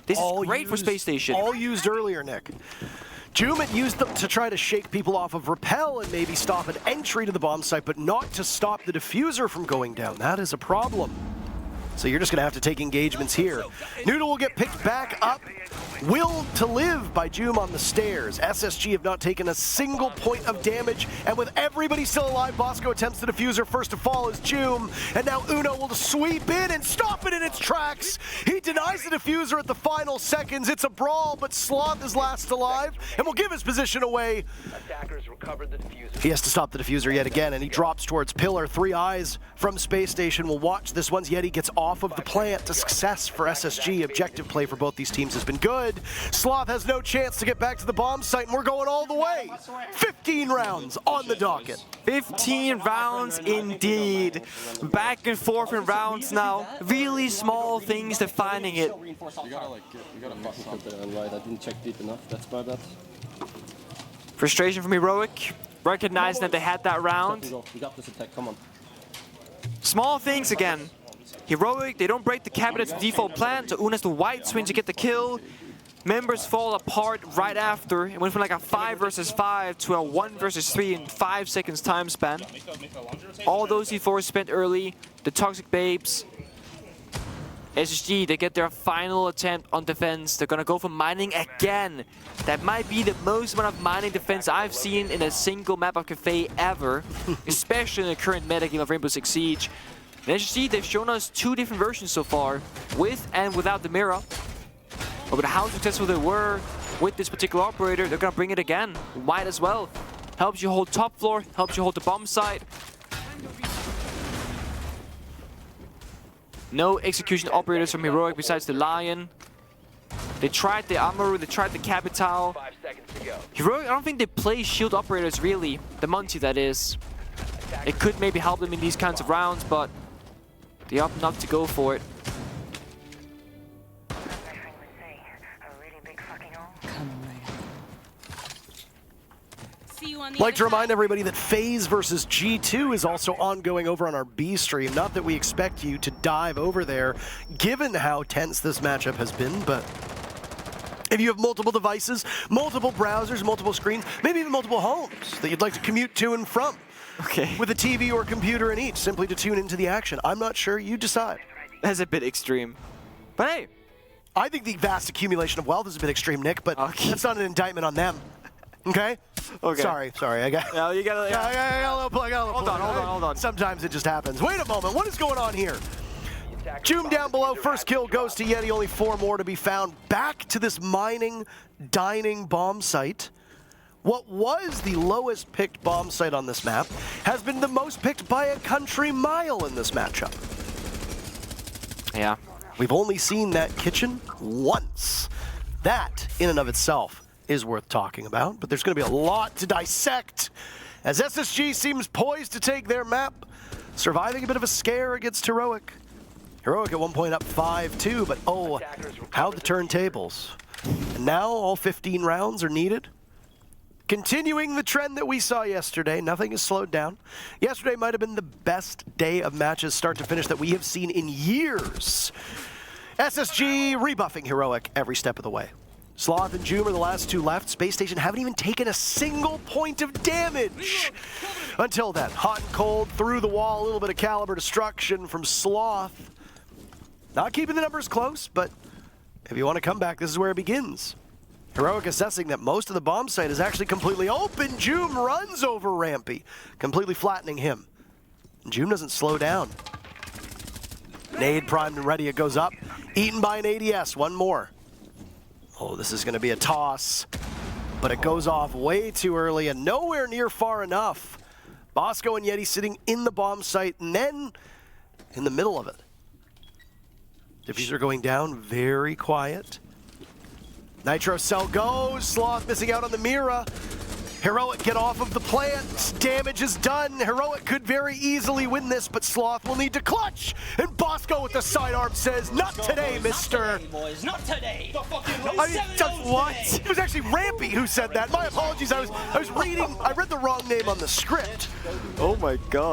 This is great for Space Station. All used earlier, Nick. Jumet used them to try to shake people off of Repel and maybe stop an entry to the bomb site, but not to stop the diffuser from going down. That is a problem. So you're just going to have to take engagements here. Noodle will get picked back up. Will to live by Joom on the stairs. SSG have not taken a single point of damage, and with everybody still alive, Bosco attempts the diffuser. First to fall is Joom, and now Uno will sweep in and stop it in its tracks. He denies the diffuser at the final seconds. It's a brawl, but Sloth is last alive and will give his position away. Attackers recovered the diffuser. He has to stop the diffuser yet again, and he drops towards Pillar. 3 eyes from Space Station will watch this once Yeti gets off of the plant. A success for SSG. Objective play for both these teams has been good. Sloth has no chance to get back to the bomb site, and we're going all the way. 15 rounds on the docket. 15 rounds indeed. Back and forth in rounds now. Really small things defining it. You gotta fuck something. Right, I didn't check deep enough. That's my bad. Frustration from Heroic, recognizing that they had that round. We got this attack, come on. Small things again. Heroic, they don't break the cabinet's default plan, so Una's the white swing to get the kill. Members fall apart right after. It went from like a 5 versus 5 to a 1 versus 3 in 5 seconds time span. All those C4s spent early, the toxic babes. SSG, they get their final attempt on defense. They're gonna go for mining again. That might be the most amount of mining defense I've seen in a single map of Cafe ever, especially in the current metagame of Rainbow Six Siege. And SSG, they've shown us 2 different versions so far, with and without the mirror. But how successful they were with this particular operator, they're gonna bring it again. White as well. Helps you hold top floor, helps you hold the bomb site. No execution operators from Heroic besides the Lion. They tried the Amaru, they tried the Capital. 5 seconds to go. Heroic, I don't think they play shield operators really. The Monty, that is. It could maybe help them in these kinds of rounds, but they opt not to go for it. Like to remind everybody that FaZe versus G2 is also ongoing over on our B stream. Not that we expect you to dive over there, given how tense this matchup has been, but if you have multiple devices, multiple browsers, multiple screens, maybe even multiple homes that you'd like to commute to and from, okay, with a TV or computer in each, simply to tune into the action, I'm not sure, you decide. That's a bit extreme. But hey, I think the vast accumulation of wealth is a bit extreme, Nick, but that's not an indictment on them. Okay? Okay. Sorry, I got. No, you gotta. Yeah, I got a little Hold on. Sometimes it just happens. Wait a moment. What is going on here? Joom down below. First kill goes to Yeti. Only 4 more to be found. Back to this mining, dining bomb site. What was the lowest picked bomb site on this map has been the most picked by a country mile in this matchup. Yeah. We've only seen that kitchen once. That, in and of itself, is worth talking about, but there's going to be a lot to dissect as SSG seems poised to take their map, surviving a bit of a scare against Heroic. Heroic at one point up 5-2, but oh, how the turntables. And now all 15 rounds are needed. Continuing the trend that we saw yesterday, nothing has slowed down. Yesterday might have been the best day of matches start to finish that we have seen in years. SSG rebuffing Heroic every step of the way. Sloth and Joom are the last 2 left. Space Station haven't even taken a single point of damage. Until then, hot and cold, through the wall, a little bit of caliber destruction from Sloth. Not keeping the numbers close, but if you want to come back, this is where it begins. Heroic assessing that most of the bomb site is actually completely open. Joom runs over Rampy, completely flattening him. Joom doesn't slow down. Nade primed and ready, it goes up. Eaten by an ADS, 1 more. Oh, this is going to be a toss, but it goes off way too early and nowhere near far enough. Bosco and Yeti sitting in the bomb site and then in the middle of it. Diffuser going down, very quiet. Nitro cell goes, Sloth missing out on the Mira. Heroic get off of the plant. Damage is done. Heroic could very easily win this, but Sloth will need to clutch. And Bosco with the sidearm says, not today, mister. Not today, boys. Not today. I mean, just what? It was actually Rampy who said that. My apologies. I was reading. I read the wrong name on the script. Oh my god.